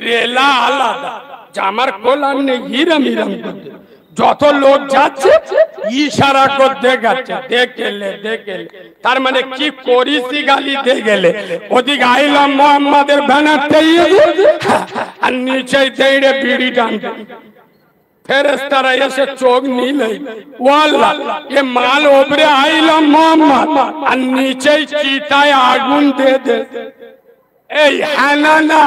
রেলা আলাদা, জামার কলার নেই, হিরাম হিরাম করতে যত লোক যাচ্ছে ইশারা করতে গেছে, দেখেলে দেখেলে, তার মানে কি করিস গালি দিয়ে গেলে ওদিকে আইলাম মোহাম্মদের ব্যানার টাইয়ে আর নিচে দেড়ে বিড়ি টানতে, ফেরেশতারা এসে চোখ নিলে ওয়াল্লাহ এ মাল ওপরে আইলাম মোহাম্মদ আর নিচে চিতায় আগুন দে দে। এই হানানা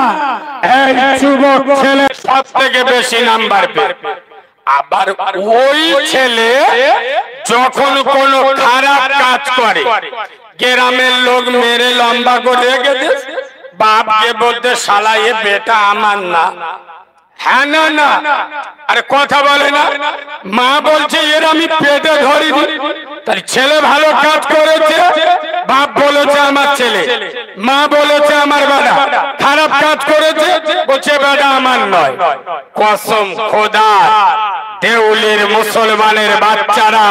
এই যুবক ছেলে সব থেকে বেশি নাম্বার পেয়ে, আবার ওই ছেলে যখন কোনো খারাপ কাজ করে গ্রামের লোক মেরে লম্বা করে রেখে দে, বাপকে বলতে শালা এ বেটা আমার না। হ্যাঁ না না, আরে কথা বলে না, মা বলছে এর আমি পেটে ধরিনি, তার ছেলে ভালো কাজ করেছে, বাপ বলেছে আমার ছেলে, মা বলেছে আমার বেটা খারাপ কাজ করেছে, বলছে বেটা আমার নয়। কসম খোদা, দেউলির মুসলমানের বাচ্চারা,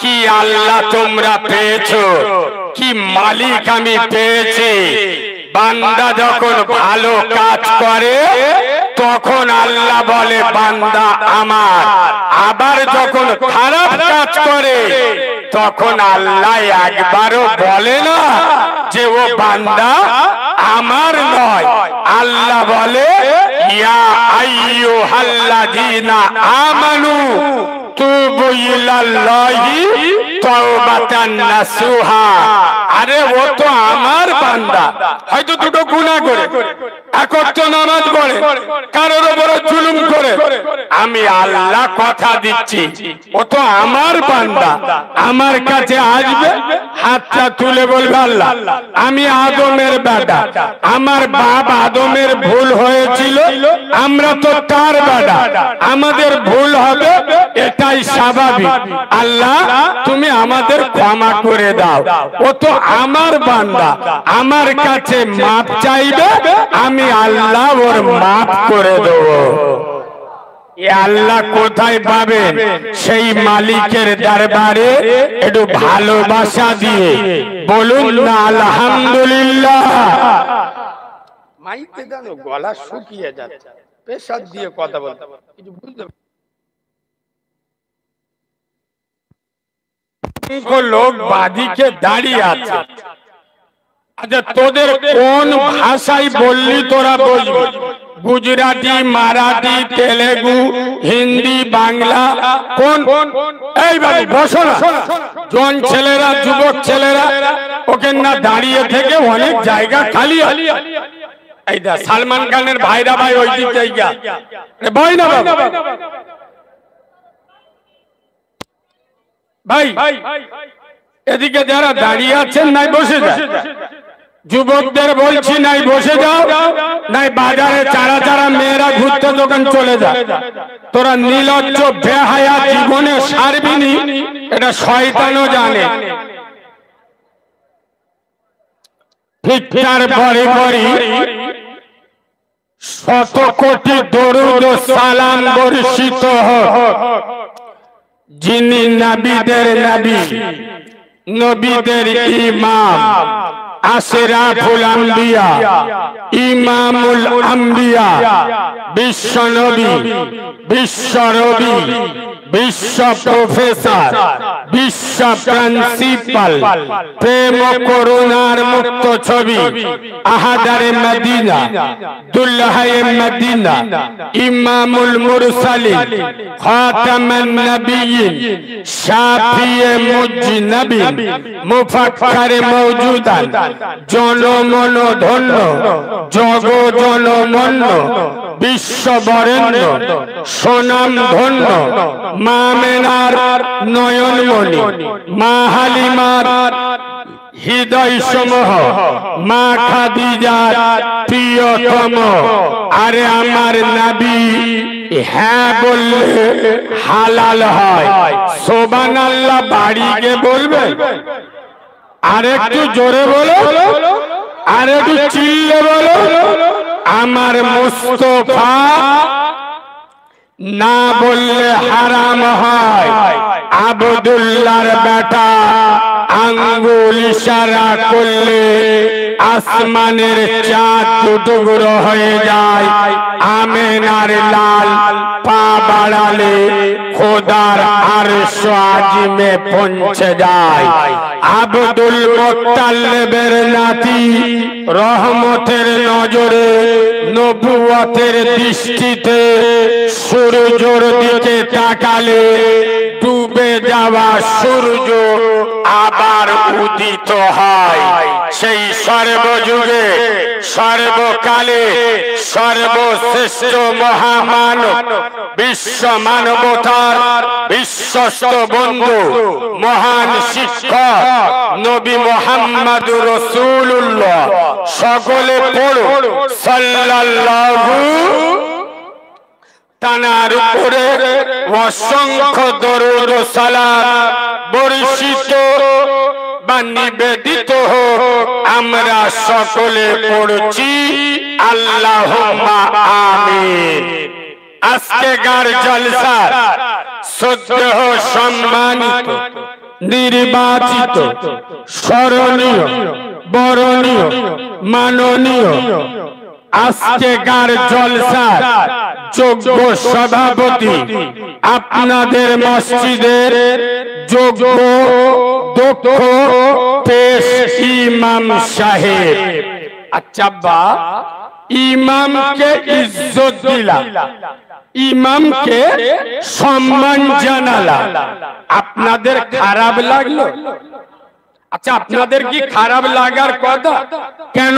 কি আল্লাহ তোমরা পেয়েছো, কি মালিক আমি পেয়েছি। বান্দা যখন ভালো কাজ করে তখন আল্লাহ বলে বান্দা আমার, আবার যখন খারাপ কাজ করে তখন আল্লাহ একবারও বলে না যে ও বান্দা আমার নয়। আল্লাহ বলে ইয়া আইয়ুহাল্লাযীনা আমানু তুবু ইলাল্লাহি তাওবাতান নাসুহা। আরে ও তো আমার বান্দা, হয়তো দুটো গুনাহ করে, একত্র নামাজ পড়ে, কারোর উপরে জুলুম করে, আমি আল্লাহ কথা দিচ্ছি ও তো আমার বান্দা, আমার কাছে আসবে, হাতটা তুলে বলবে আল্লাহ আমি আদমের বেটা, আমার বাপ আদমের ভুল হয়েছিল, আমরা তো তার বেটা, আমাদের ভুল হবে, এটাই স্বাভাবিক, আল্লাহ তুমি আমাদের ক্ষমা করে দাও। ও তো আমার বান্দা, আমার কাছে মাপ চাইবে, আমি আল্লাহ ওর মাপ করে দেবো। এ আল্লাহ কোথায় পাবেন? সেই মালিকের দরবারে একটু ভালোবাসা দিয়ে বলুন না আলহামদুলিল্লাহ। মাইকে জানো গলা শুকিয়ে যাচ্ছে, প্রেসার দিয়ে কথা বলতে কিছু বুঝতে লোক বাদিকে দাঁড়িয়ে আছে। আচ্ছা তোদের কোন ভাষায় বললি তোরা বুঝবি? গুজরাটি, মারাঠি, তেলেগু, হিন্দি, বাংলা, কোন? এই ভাই বসো না, জন ছেলেরা, যুবক ছেলেরা, ওকে না দাঁড়িয়ে থেকে অনেক জায়গা খালি। এই দা সালমান খানের ভাইরা ভাই ওই দিক জায়গা ভাই না ভাই, এদিকে যারা দাঁড়িয়ে আছেন নাই বসে যায়, যুবকদের বলছি নাই বসে যাও, নাই বাজারে চারা চারা মেয়েরা ঘুরতে দোকান চলে যায়। তোরা নির্লজ্জ বেহায়া জীবনে সারবিনি, এটা শয়তানও জানে। ভিক্ষার পরে পরে শত কোটি দরুদ সালাম বর্ষিত হোক যিনি নবীদের নবী, নবীদের ইমাম, আশরাফুল আম্বিয়া, ইমামুল আম্বিয়া, বিশ্ব নবী, বিশ্ব রবি, বিশ্ব প্রফেসর, বিশ্ব প্রিন্সিপাল, প্রেম করুণার মুক্ত ছবি, আহাদারে মদিনা, দুলহায়ে মদিনা, ইমামুল মুরসালিন, খাতামুন নবিয়্যিন, শাফিয়ে মুজনবিন, মুফাক্কিরে মওজুদান, জনমন ধন্য, জগ জনমন্য, বিশ্ব বরেণ্য, সোনাম ধন্য, মা মেনার নয়নমণি, মা হালিমার হৃদয় সমূহ, মা খাদিজার প্রিয়তম। আরে আমার নবী হ্যাঁ বললে হালাল হয়, সুবহানাল্লাহ বাড়িকে বলবে, আর একটু জোরে বলো, আর একটু চিল্লে বলো, আমার মুস্তাফা না বললে হারাম হয়। আব্দুল্লাহর বেটা আঙ্গুল ইশারা করলে আসমানের চাঁদ টুকরো হয়ে যায়। आमेनार लाल पा बढ़ाले खुदार अर्श आजी में पहुंच जाए अब्दुल मुत्तलिबेर नाती रहमतेर नजरे नबुवतेर दृष्टिते सूर्येर दिके ताकाले डूबे जावा सूर्य आबार उदित हय सेई सर्वजुगे सर्वकाले सर्वश्रेष्ठ महामानव विश्व मानवतार विश्वस्त बंधु महान शिक्षक नबी मुहम्मद रसूलुल्लाह सकले पढ़ो सल्लल्लाहु तानार उपरे असंख्य दरूद ও সালাত বর্ষিত বা নিবেদিত হোক আমরা সকলে পড়ছি আল্লাহুম্মা আমিন। আজকের জলসা শ্রদ্ধেয় সম্মানিত নির্বাচিত স্মরণীয় বরণীয় মাননীয় আজকের জলসার যোগ্য সভাপতি আপনাদের মসজিদের যোগ্য দক্ষ পেশ ইমাম সাহেব। আচ্ছা বা ইমামকে ইজ্জত দিলা ইমামকে সম্মান জানালা আপনাদের খারাপ লাগলো? আচ্ছা আপনাদের কি খারাপ লাগার কথা? কেন?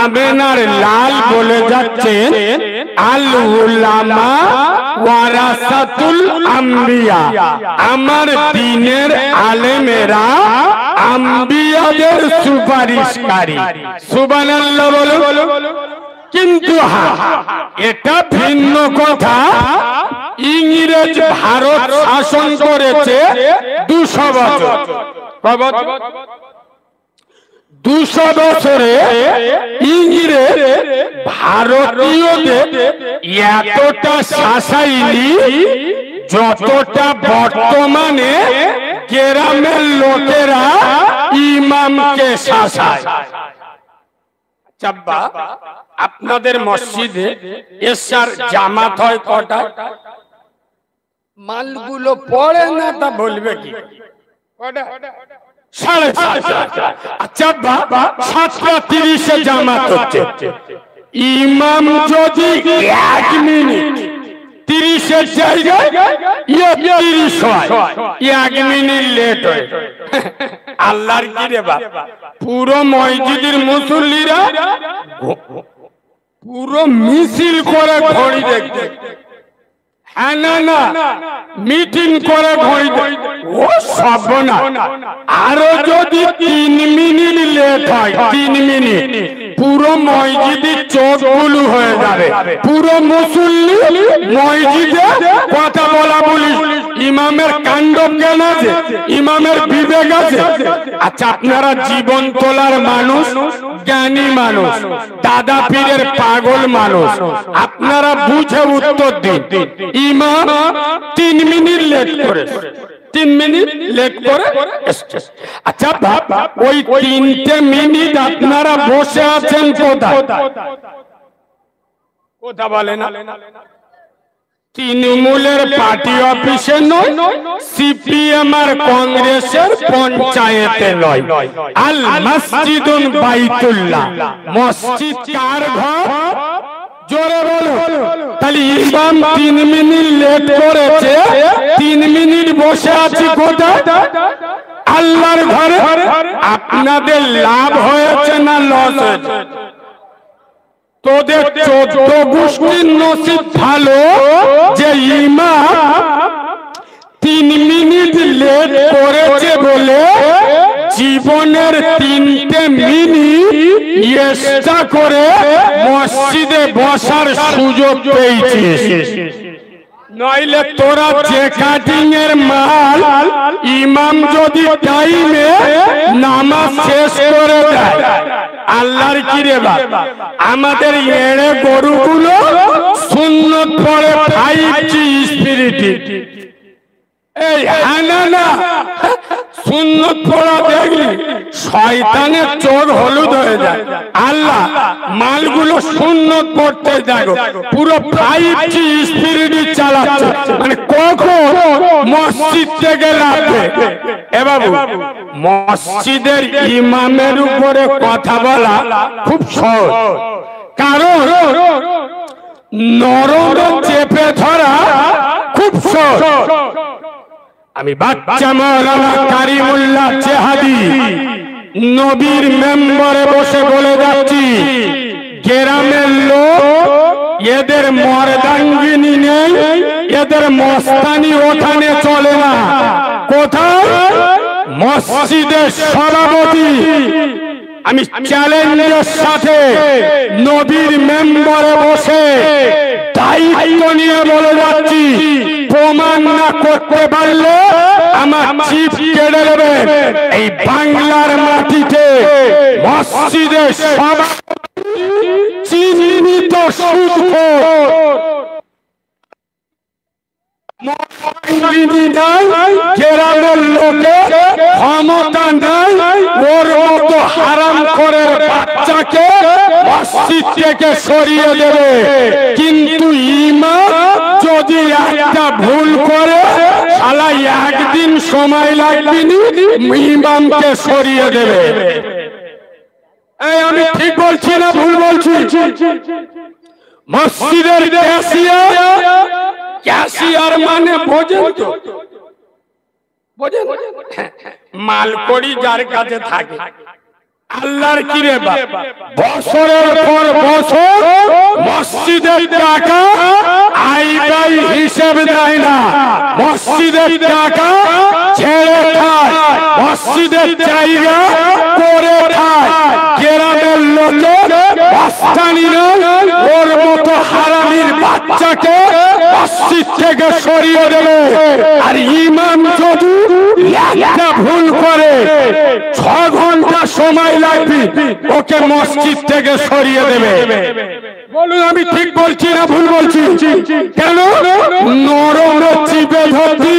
আমেনার লাল বলে যাচ্ছেন আল উলামা ওয়ারাসাতুল আম্বিয়া, আমার দ্বীনের আলেমেরা আম্বিয়াদের সুপারিশকারী। সুবহানাল্লাহ বলো। কিন্তু এটা ভিন্ন কথা, ইংরেজ ভারত শাসন করেছে 200 বছর। 200 বছরে ইংরেজ ভারতীয়দের এতটা শাসায়নি যতটা বর্তমানে গ্রামের লোকেরা ইমামকে শাসায়। চাব্বা আপনাদের মসজিদে এশার জামাত হয় কটা? মালগুলো পড়ে না তা বলবে কি? কটা? 7:30। আচ্ছা বাবা 7:30 জামাত হচ্ছে, ইমাম যদি 1 মিনিট 30 জায়গায় 30 হয়, 1 মিনিট লেট হয়। আল্লাহর কি রে বাপ, পুরো মসজিদের মুসল্লিরা পুরো মিছিল করে ঘড়ি দেখতে, হ্যাঁ না মিটিং করে ঘড়ি দেখতে। ও সর্বনা, আরো যদি 3 মিনিট লেট হয়, 3 মিনিট, পুরো মসজিদের চোখ বুলু হয়ে যাবে। পুরো মুসল্লি মসজিদে কথা বলা বলি, ইমামের কাণ্ড জ্ঞান আছে, ইমামের বিবেক আছে। আচ্ছা আপনারা জীবন তোলার মানুষ, জ্ঞানী মানুষ, দাদা পীরের পাগল মানুষ, আপনারা বুঝে উত্তর দিন। ইমাম 3 মিনিট লেট করে, 3 মিনিট লেট করে। আচ্ছা ওই 3টে মিনিট আপনারা বসে আছেন কোথায়? কথা বলে না। তৃণমূলের পার্টি অফিসে নয়, সিপিএম আর কংগ্রেসের পঞ্চায়েতে নয়। আল মসজিদুন বাইতুল্লাহ, মসজিদ কার ঘর? জোরে বলো। তাহলে ইমাম 3 মিনিট লেট করেছে, 3 মিনিট বসে আছি কোথায়? আল্লাহর ঘরে। আপনাদের লাভ হয়েছে না লস হয়েছে? তোদের 14 গোষ্ঠীর নসিব ভালো যে ইমাম 3 মিনিট লেট করেছে বলে জীবনের 3টে মিনিট এক্সট্রা করে মসজিদে বসার সুযোগ পেয়েছিস। নইলে তোরা যে কাটিং এর মাল, ইমাম যদি টাইমে নামাজ শেষ করে দেয়, আল্লাহর কি রে বাবা, আমাদের এড়ে গরুগুলো সুন্নত পড়ে 5G স্পিরিট। এই হানা না সুন্নত পড়া দেখলি শয়তানের চোখ হলুদ হয়ে যায়। আল্লাহ মালগুলো শূন্য করতে দেখো, পুরো 5G স্পিড চালাচ্ছে, মানে কখন মসজিদ থেকে লাগবে। এ বাবু, মসজিদের ইমামের উপরে কথা বলা খুব সহজ, কারণ নরম চেপে ধরা খুব সহজ। আমি বাচ্চা মাওলানা কারিমুল্লাহ চেহাদি নবীর মেম্বারে বসে বলে যাচ্ছি, গ্রামের লোক এদের মর্দাঙ্গিনী নেই, এদের মস্তানি ওখানে চলে না। কোথায়? মসজিদের সভাপতি। আমি চ্যালেঞ্জের সাথে নবীর মেম্বারে বসে দায়িত্ব নিয়ে বলে যাচ্ছি, প্রমাণ না করতে পারলে আমার চিফ কেড়ে নেবে। এই বাংলার মাটিতে মসজিদের সভাপতি চিহ্নিত সুদখোর, গ্রামের লোকে ক্ষমতা নাই ওর মতো হারাম করে বাচ্চাকে মসজিদ থেকে সরিয়ে দেবে। কিন্তু ইমাম যদি একটা ভুল করে, শালা একদিন সময় লাগবে ইমামকে সরিয়ে দেবে। এই আমি ঠিক বলছি না ভুল বলছি? মসজিদের ক্যাশিয়ার মানে বোঝেন তো? বোঝেন? মালকড়ি যার কাছে থাকে, আল্লাহর কি রে বছরের পর বছর মসজিদের টাকা আই ব্যয় হিসেব দেয় না, মসজিদের টাকা ছেড়ে খায়, মসজিদের জায়গা করে খায়। গ্রামের লোকের বাস্তানিরা ওর মতো হারামির বাচ্চাকে মসজিদ থেকে সরিয়ে দেবে। আর ইমাম যদি একটা ভুল করে 6 ঘন্টা সময় লাগবে ওকে মসজিদ থেকে সরিয়ে দেবে। বলুন আমি ঠিক বলছি না ভুল বলছি? কেন? নরম চিপে ধরছি,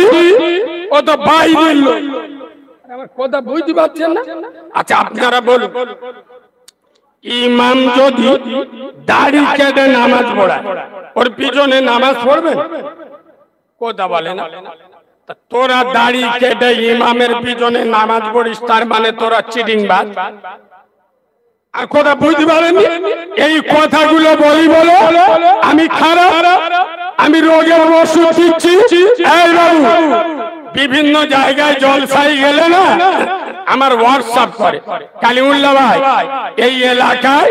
ও তো বাইরের লোক। আমার কথা বুঝতে পারছেন না? আচ্ছা আপনারা বলুন, ইমাম যদি দাড়ি কেটে নামাজ পড়ায়, ওর পিছনে নামাজ পড়বেন? কথা বলে না। তোরা দাড়ি কেটে ইমামের পিছনে নামাজ পড়িস, তার মানে তোরা চিটিংবাজ। আর কথা বুঝতে পারেননি? এই কথাগুলো বলি বলে আমি খারাপ, আমি রোগের ওষুধ দিচ্ছি। এই বাবু, বিভিন্ন জায়গায় জলসাই গেলে না আমার হোয়াটসঅ্যাপ করে, কালিমুল্লাহ ভাই এই এলাকায়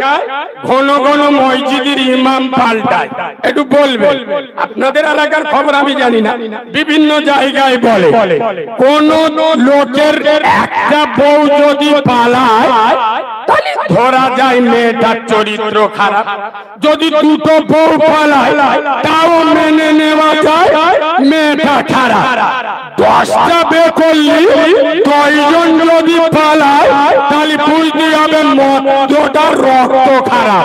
ঘন ঘন মসজিদের ইমাম পাল্টায়, একটু বলবেন। আপনাদের এলাকার খবর আমি জানি না, বিভিন্ন জায়গায় বলে কোন লোকের একটা বউ যদি পালায় তাহলে ধরা যায় মেয়েটার চরিত্র খারাপ, যদি দুটো বউ পালায় তাও মেনে নেওয়া যায় মেয়েটা খারাপ। 10টা বে করলি 10 জন যদি পালায় তাহলে বুঝতে হবে মদ্যটার রক্ত খারাপ।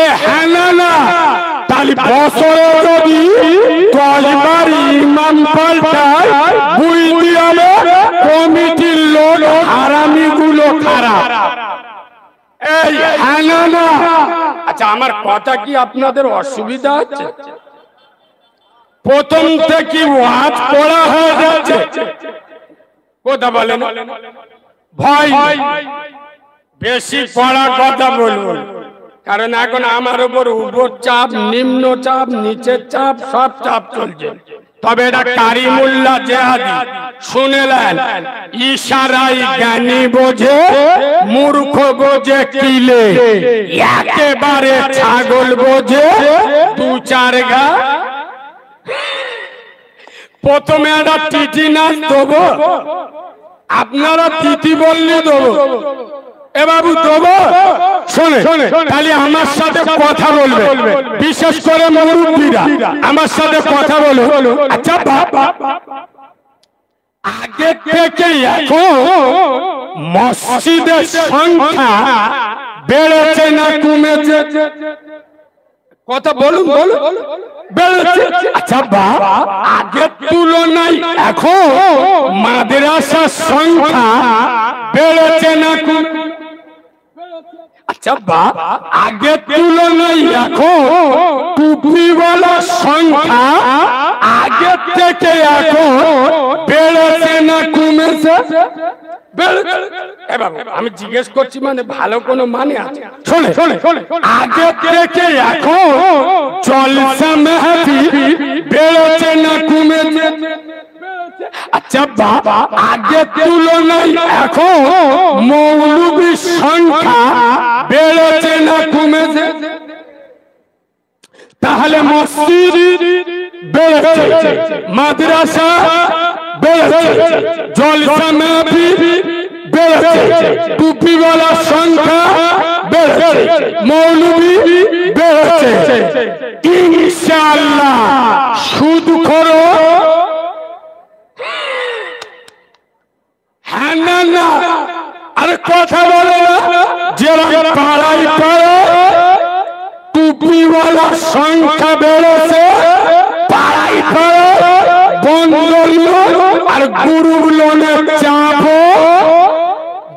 এ হ্যাঁ না? তাহলে বছরে যদি 10 বার ইমাম পাল্টায় বুঝতে হবে কমিটির লোক হারামি গুলো খারাপ। এই হ্যাঁ না? আচ্ছা আমার কথা কি আপনাদের অসুবিধা হচ্ছে? প্রথম থেকে ওয়াজ পড়া হয়ে যাচ্ছে, কথা বলেন ভাই, বেশি পড়া কথা বলবো, কারণ এখন আমার উপর উপর চাপ, নিম্ন চাপ, নিচের চাপ, সব চাপ চলছে। তবে এটা কারিমুল্লাহ জেহাদি শুনেলেন, ইশারায় জ্ঞানী বোঝে, মূর্খ বোঝে কিলে, একেবারে ছাগল বোঝে 2-4 গা। প্রথমে একটা তিথি নাচ দেবো, আপনারা তিথি বললে দেবো। এ বাবু দেবো, শোনে তাহলে আমার সাথে কথা বলবে, বিশেষ করে মুরব্বীরা আমার সাথে কথা বলো। আচ্ছা বাবা, আগে থেকে এখন মসজিদের সংখ্যা বেড়েছে না কমেছে? কথা বলুন বলুন বেড়েছে। আচ্ছা বাবা, আগের তুলনায় এখন মাদ্রাসার সংখ্যা বেড়েছে না কম? আচ্ছা বাবা, আগের তুলনায় এখন টুপিওয়ালার সংখ্যা আগের থেকে এখন বেড়েছে না কমেছে? আমি জিজ্ঞেস করছি, মানে ভালো কোনো মানে আছে? শোনে শোনে শোনে, আগে থেকে এখন জলসা মাহফিল বেড়েছে না কমেছে? আচ্ছা বাবা, আগের তুলনায় এখন মৌলবীর সংখ্যা বেড়েছে না কমেছে? তাহলে মসজিদ বেড়েছে, মাদ্রাসা বেড়েছে, জলসা মাহফিল বেড়েছে, টুপিওয়ালার সংখ্যা বেড়েছে, মৌলবী বেড়েছে। ইনশাআল্লাহ সুদখোর হ্যাঁ না না, আরে কথা বলে না, যারা পাড়ায় পাড়ায় টুপিওয়ালার সংখ্যা বেড়েছে, পাড়ায় পাড়ায় বন্ধন আর গ্রুপ লোনের চাপ,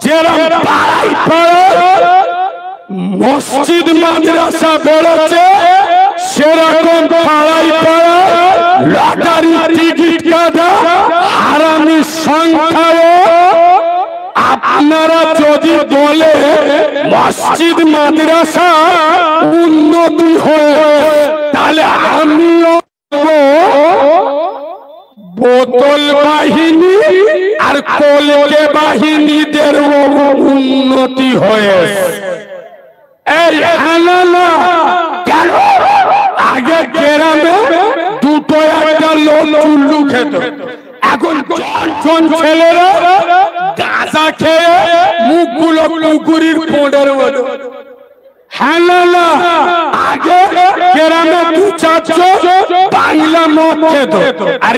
যেরকম পাড়ায় পাড়ায় মসজিদ মাদ্রাসা বেড়েছে, সেরকম পাড়ায় পাড়ায় লটারি টিকিট কাটা হারামির সংখ্যাও। আপনারা যদি বলে মসজিদ মাদ্রাসা উন্নতি হয়ে, তাহলে আমিও বোতল বাহিনী আর কলকে বাহিনীদের উন্নতি হয়েছে। এই হানালা কেন? আগে গ্রামে দুটো একটা লোক চুল্লু খেত, এখন জন ছেলেরা গাঁজা খেয়ে মুখগুলো পুকুরির পোঁডের মতো। হানালা আগে গ্রামে দু চারজন বাংলা মদ খেত, আর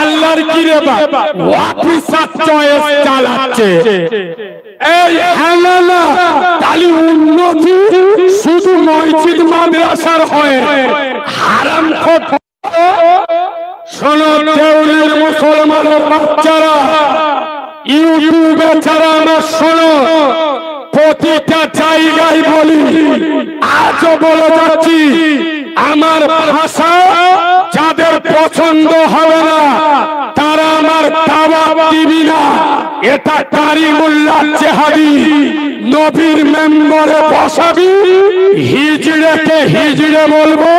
আল্লাহর কি রে বাবা অফিসার চয়েস চালাচ্ছে। এই হানালা তাহলে উন্নতি শুধু মসজিদ মাদ্রাসার হয়, হারাম খোর। শোনো দেউলির মুসলমানের বাচ্চারা, ইউটিউবে ছাড়া আমার শোনো, প্রতিটা জায়গায় বলি, আজও বলে যাচ্ছি, আমার ভাষা যাদের পছন্দ হবে না তারা আমার দাওয়াত দিবি না। এটা কারিমুল্লাহ জেহাদি নবীর মেম্বরে বসাবি, হিজড়েকে হিজড়ে বলবো,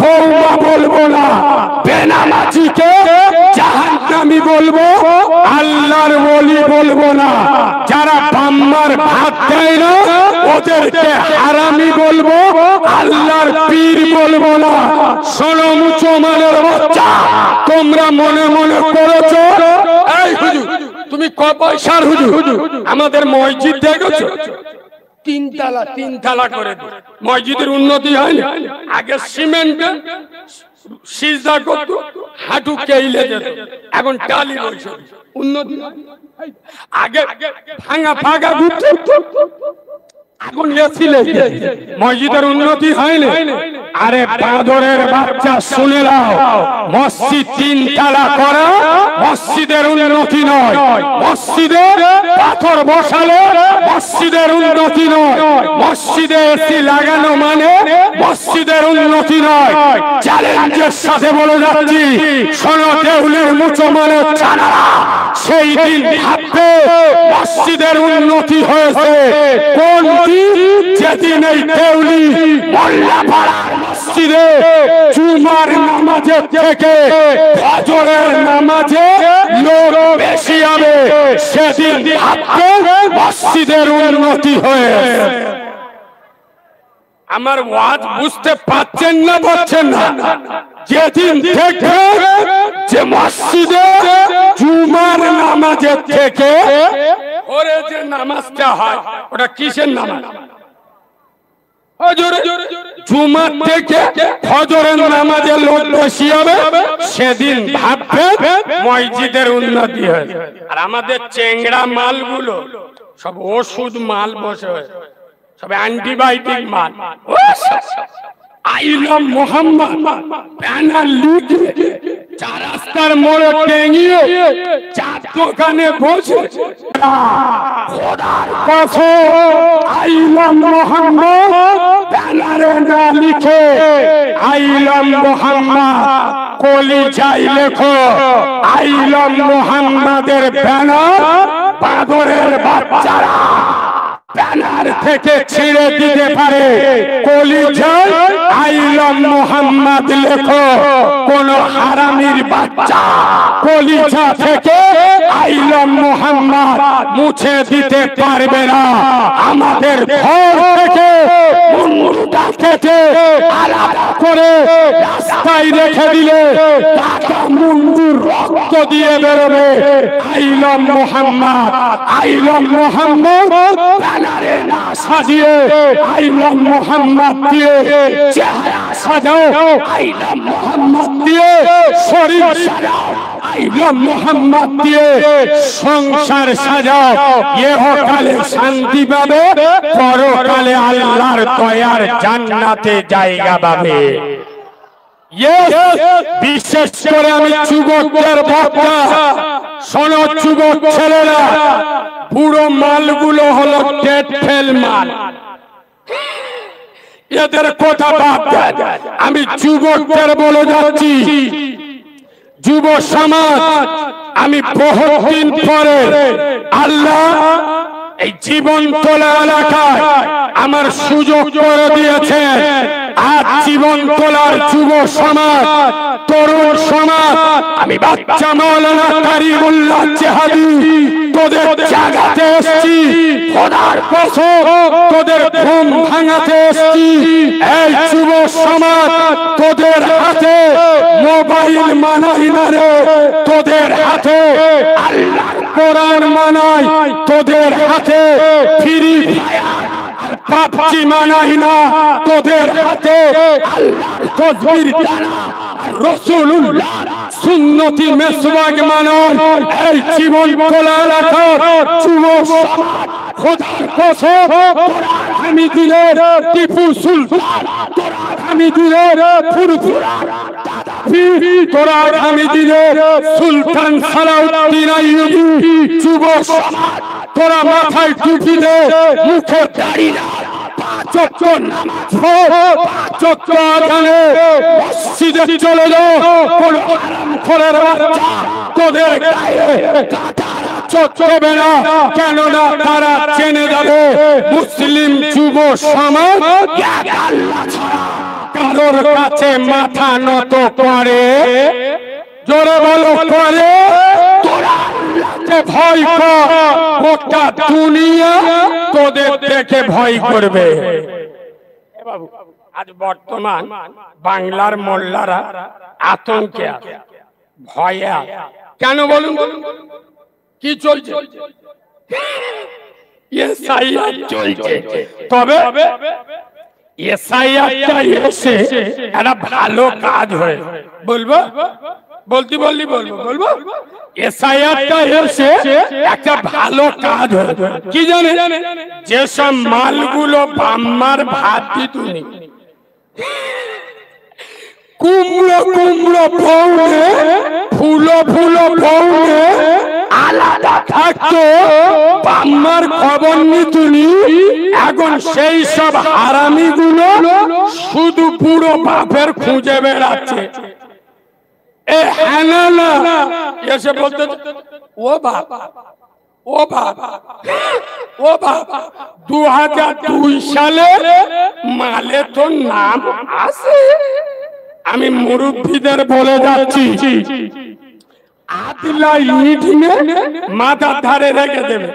বৌমা বলবো না, বেনামাজিকে জাহান্নামী বলবো, আল্লাহর ওলি বলবো না, যারা বাম্মার ভাত দেয় না ওদেরকে হারামি বলবো, আল্লাহর পীর বলবো না। শোনো মুসলমানের বাচ্চা, তোমরা মনে মনে করেছো এই হুজুর তুমি ক পয়সার হুজুর, আমাদের মসজিদ দেখেছো তিন তালা করে মসজিদের উন্নতি হয়নি। আগে সিমেন্ট সিজদা করতো, হাঁটু কেইলে যেত, এখন টালি বলছে উন্নতি। আগে ভাঙা ফাঁকা ঘুরত, এখন মসজিদের উন্নতি হয়নি। আরে বাঁদরের বাচ্চা শুনে নাও, মসজিদ তিন তালা করা মসজিদের উন্নতি নয়, মসজিদের পাথর বসালে মসজিদের উন্নতি নয়, মসজিদে এসি লাগানো মানে মসজিদের উন্নতি নয়। চ্যালেঞ্জের সাথে বলে যাচ্ছি, শোনো দেউলির মুসলমানের ছানারা, সেই দিন ভাববে মসজিদের উন্নতি হয়েছে কোন দিন? যেদিন এই দেউলি মোল্লাপাড়ার মসজিদে জুমার নামাজের থেকে ফজরের নামাজে লোক বেশি হবে, সেদিন ভাববে মসজিদের উন্নতি হয়েছে। আমার ওয়াজ বুঝতে পারছেন না বলছেন না? যেদিন থেকে যে মসজিদে জুমার নামাজের থেকে ওরে যে নামাজটা হয়, ওটা কিসের নামাজ? জুমার থেকে ফজরের নামাজে লোক বেশি হবে, সেদিন ভাববে মসজিদের উন্নতি হয়। আর আমাদের চেংড়া মালগুলো সব ওষুধ মাল বসে সব অ্যান্টিবায়োটিক মাল। আই লাভ মোহাম্মদ ব্যানার লিখে চার রাস্তার মোড়ে টেঙিয়ে চার দোকানে বসে খোদার কসম আই লাভ মোহাম্মদ ব্যানারে না লিখে আই লাভ মোহাম্মদ কলিজায় লেখো আই লাভ মোহাম্মদের ব্যানার বাদরের বাচ্চারা ব্যানার থেকে ছিঁড়ে দিতে পারে। কলিজায় আই লাভ মোহাম্মদ লেখো কোন হারামির বাচ্চা কলিজা থেকে আই লাভ মোহাম্মদ মুছে দিতে পারবে না। আমাদের ঘর থেকে মুন্ডুটা কেটে আলাদা করে রাস্তায় রেখে দিলে টাকা মুন্ডুর রক্ত দিয়ে বেরোবে। I love Mohammad I love Mohammad ব্যানারে না সাজিয়ে আই লাভ মোহাম্মদ দিয়ে চেহারা সাজাও, আই লাভ মোহাম্মদ দিয়ে শরীর সাজাও, আই লাভ মোহাম্মদ দিয়ে সংসার সাজাও। ইহকালে শান্তি পাবে, পরকালে আল্লাহর দয়ার জান্নাতে জায়গা পাবে। বিশেষ করে আমি যুবকদের বক্তা, শোনো যুবক ছেলেরা, পুরো মালগুলো হলো ডেট ফেল মাল। এদের কথা বাদ দেন, আমি যুবকদের বলে যাচ্ছি, যুব সমাজ, আমি বহুদিন পরে আল্লাহ এই জীবনতলা এলাকায় আমার সুযোগ করে দিয়েছে। আজ জীবনতলার যুব সমাজ, তরুণ সমাজ, আমি বাচ্চা মাওলানা কারিমুল্লাহ জিহাদি তোদের জাগাতে এসেছি, খোদার কসম তোদের ঘুম ভাঙাতে এসেছি। এই যুব সমাজ, তোদের হাতে মোবাইল মানাই না রে, তোদের হাতে আল্লাহর কোরআন মানাই, তোদের হাতে ফ্রি ফায়ার পাবজি মানাই না, তোদের হাতে আল্লাহর তাকবীর দানা রাসূলুল্লাহ সুন্নতি মেসওয়াক মানাই। এই জীবনতলা এলাকার যুব সমাজ, খোদার কসম আমি দিলের টিপু সুলতান, আমি দিলের ফুরফুরা তোরা আমি দিলের সুলতান সালাউদ্দিন আইয়ুবী, যুব সমাজ তোরা মাথায় টুপি দে, মুখে দাড়ি না, পাঁচ ওয়াক্ত নামাজ পড়, পাঁচ ওয়াক্ত আযানে মসজিদে চলে যাও। কোন হারামখোরের বাচ্চা তোদের গায়ে কাঁটার চটবে না, কেননা তারা জেনে যাবে মুসলিম যুব সমাজ এক আল্লাহ ছাড়া কারোর কাছে মাথা নত করে। জোরে বলো করে। তোরা আল্লাহকে ভয় কর, গোটা দুনিয়া তোদের দেখে ভয় করবে। বাবু, আজ বর্তমান বাংলার মোল্লারা আতঙ্কে আছে, ভয়ে আছে। কেন বলুন? কি চলছে? এসআইআর চলছে। তবে এসআইআরটা এসে একটা ভালো কাজ হয়ে বলবো, বলতে বললি বলবো বলবো এসআইআরটা এসে একটা ভালো কাজ হয়ে কি জানে, যেসব মালগুলো বাম্মার ভাত দিতুনি, কুমড়ো কুমড়ো বউনে, ফুলো ফুলো বউনে আলাদা থাকতো, বাম্মার খবর নিতুনি। এখন সেই সব হারামিগুলো শুধু পুরো বাপের খুঁজে বেড়াচ্ছে। এ হানানা এসে বলতে, ও বাবা, ও বাবা, ও বাবা, 2002 সালে মালে তো নাম আছে। আমি মুরব্বীদের বলে যাচ্ছি, আদিলা ইট মাথার ধারে রেখে দেবে,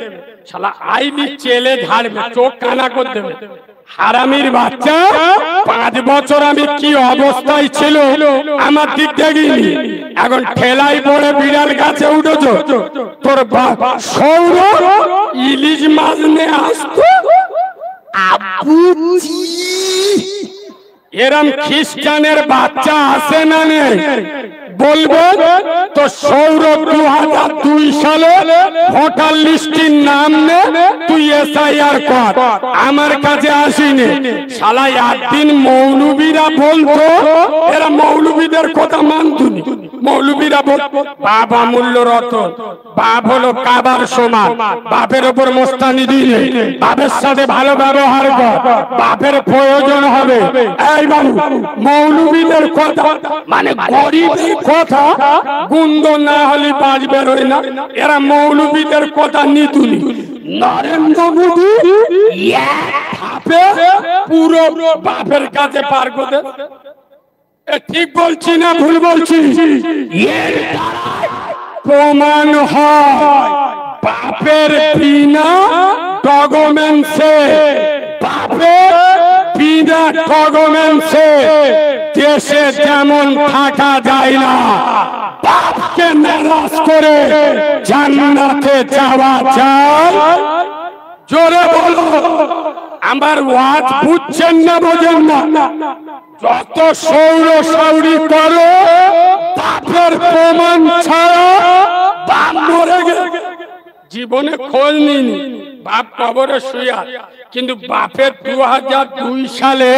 শালা আইনি চেলে ঝাড়বে, চোখ কানা করে দেবে। হারামির বাচ্চা, 5 বছর আমি কি অবস্থায় ছিল আমার দিক দেখিনি, এখন ঠেলাই পড়ে বিড়াল গাছে উঠেছ। তোর সৌর ইলিশ মাছ নিয়ে আসতো, এরম খ্রিস্টানের বাচ্চা আসে না নেই? বলবে তো সৌরভ 2002 সালে ভোটার লিস্টের নাম নে, তুই এসআইআর কর। আমার কাছে আসিনি শালা। একদিন মৌলবীরা বলতো, এরা মৌলবীদের কথা মানতুনি। মৌলবীরা বলতো বাপ অমূল্য রতন, বাপ হলো কাবার সমান, বাপের ওপর মোস্তানি দিলে বাপের সাথে ভালো ব্যবহার কর, বাপের প্রয়োজন হবে। এই বাবু, মৌলবীদের কথা মানে গরিবের কথা গুন্দ না হলে বাজ বেরোয় না। এরা মৌলবীদের কথা নিতুনি। নরেন্দ্র মোদী পুরো বাপের কাছে পার করে। ঠিক বলছি না ভুল বলছি? প্রমাণ হয় বাপের বিনা ডকুমেন্টসে, বাপের বিনা ডকুমেন্টসে দেশে যেমন থাকা যায় না, বাপকে নারাজ করে জান্নাতে যাওয়া যায়। জোরে বলো। আমার ওয়াজ বুঝছেন না বোঝেন না? যত সৌর সাউরি করো, বাপের প্রমাণ ছাড়া বাপ মরে গেছে। জীবনে খোঁজ নিনি, বাপ কবরে শুয়া। কিন্তু বাপের 2002 সালে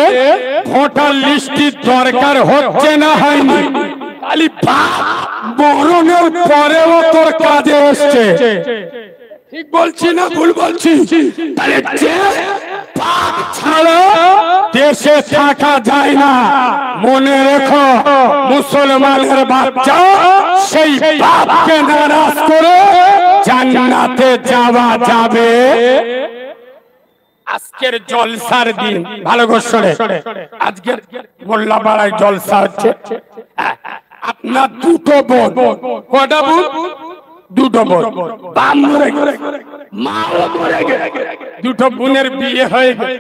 ভোটার লিস্টের দরকার হচ্ছে না, হয়নি। খালি বাপ মরণের পরেও তোর কাজে এসছে। ঠিক বলছি না ভুল বলছি? তাহলে যে বাপ ছাড়া দেশে থাকা যায় না, মনে রেখো মুসলমানের বাচ্চা সেই বাপকে নারাজ করে জান্নাতে যাওয়া যাবে। আজকের জলসার দিন ভালো করে, আজকের মোল্লাপাড়ায় জলসা হচ্ছে। আপনার দুটো বোন, কটা বোন? দুটো বোন। বাপ মরে গেছে, মাও মরে গেছে, দুটো বোনের বিয়ে হয়ে গেছে।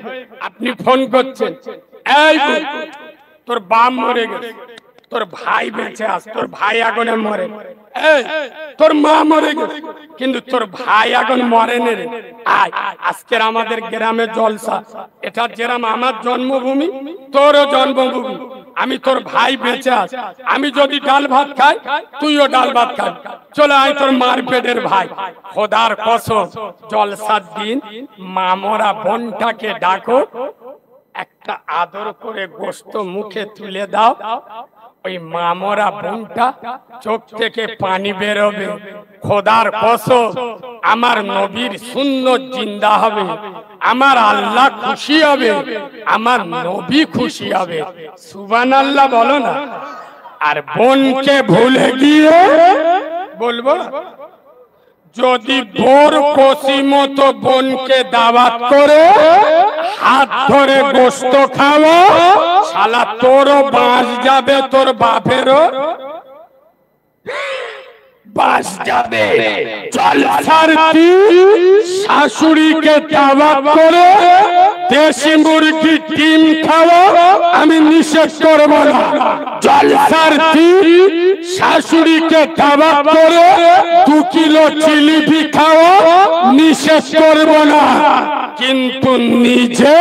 আপনি ফোন করছেন, এই বোন তোর বাপ মরে গেছে, তোর ভাই বেঁচে আছে, তোর ভাই আগুনে মরে, এই তোর মা মরে গেছে কিন্তু তোর ভাই আগুন মরেনি রে। আয়, আজকের আমাদের গ্রামে জলসা। এটা যেরাম আমার জন্মভূমি, তোরও জন্মভূমি। আমি তোর ভাই বেঁচে আছি, আমি যদি ডাল ভাত খাই তুইও ডাল ভাত খাই। চলে আয় তোর মার পেটের ভাই। খোদার কসম, জলসার দিন মামরা বোনটাকে ডাকো, একটা আদর করে গোশত মুখে তুলে দাও। ওই মামরা বোনটা চোখ থেকে পানি বেরোবে। খোদার কসম, আমার নবীর সুন্নত জিন্দা হবে, আমার আল্লাহ খুশি হবে, আমার নবী খুশি হবে। সুবহানাল্লাহ বলো না। আর বোনকে ভুলে গিয়ে বলবো, যদি বোর কষি মতো বোনকে দাওয়াত করে হাত ধরে গোশত খাওয়া, শালা তোরও বাঁশ যাবে, তোর বাপেরও বাঁশ যাবে। জলসার শাশুড়িকে দাওয়াত করে দেশি মুরগি ডিম খাওয়া আমি নিষেধ করব না। জলসার শাশুড়িকে দাওয়াত করে 2 কিলো জিলিপি খাওয়া নিষেধ করব না। কিন্তু নিজে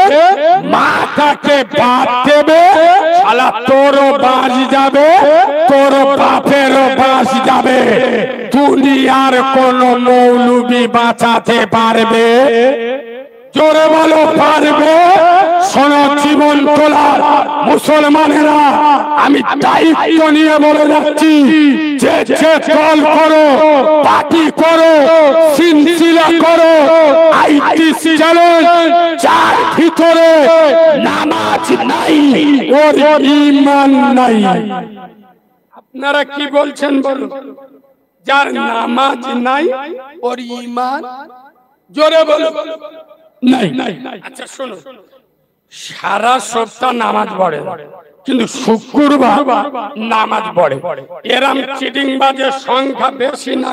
মাথাকে বাদ দেবে, শালা তোরও বাঁশ যাবে, তোর বাপেরও বাঁশ যাবে। দুনিয়ার কোন মৌলবি বাঁচাতে পারবে? জোরে বলো পারবে? শোনো জীবন তোলার মুসলমানেরা, আমি দায়িত্ব নিয়ে বলে যাচ্ছি, যে যে দল করো, পার্টি করো, সিলসিলা করো, আইটিসি চ্যালেঞ্জ, যার ভিতরে নামাজ নাই ওর ঈমান নাই। আপনারা কি বলছেন বলুন? যার নামাজ নাই ওর ঈমান, জোরে বলো নাই। আচ্ছা শোনো, সারা সপ্তাহ নামাজ পড়ে কিন্তু শুক্রবার নামাজ পড়ে। এরম চিটিং বাজের সংখ্যা বেশি না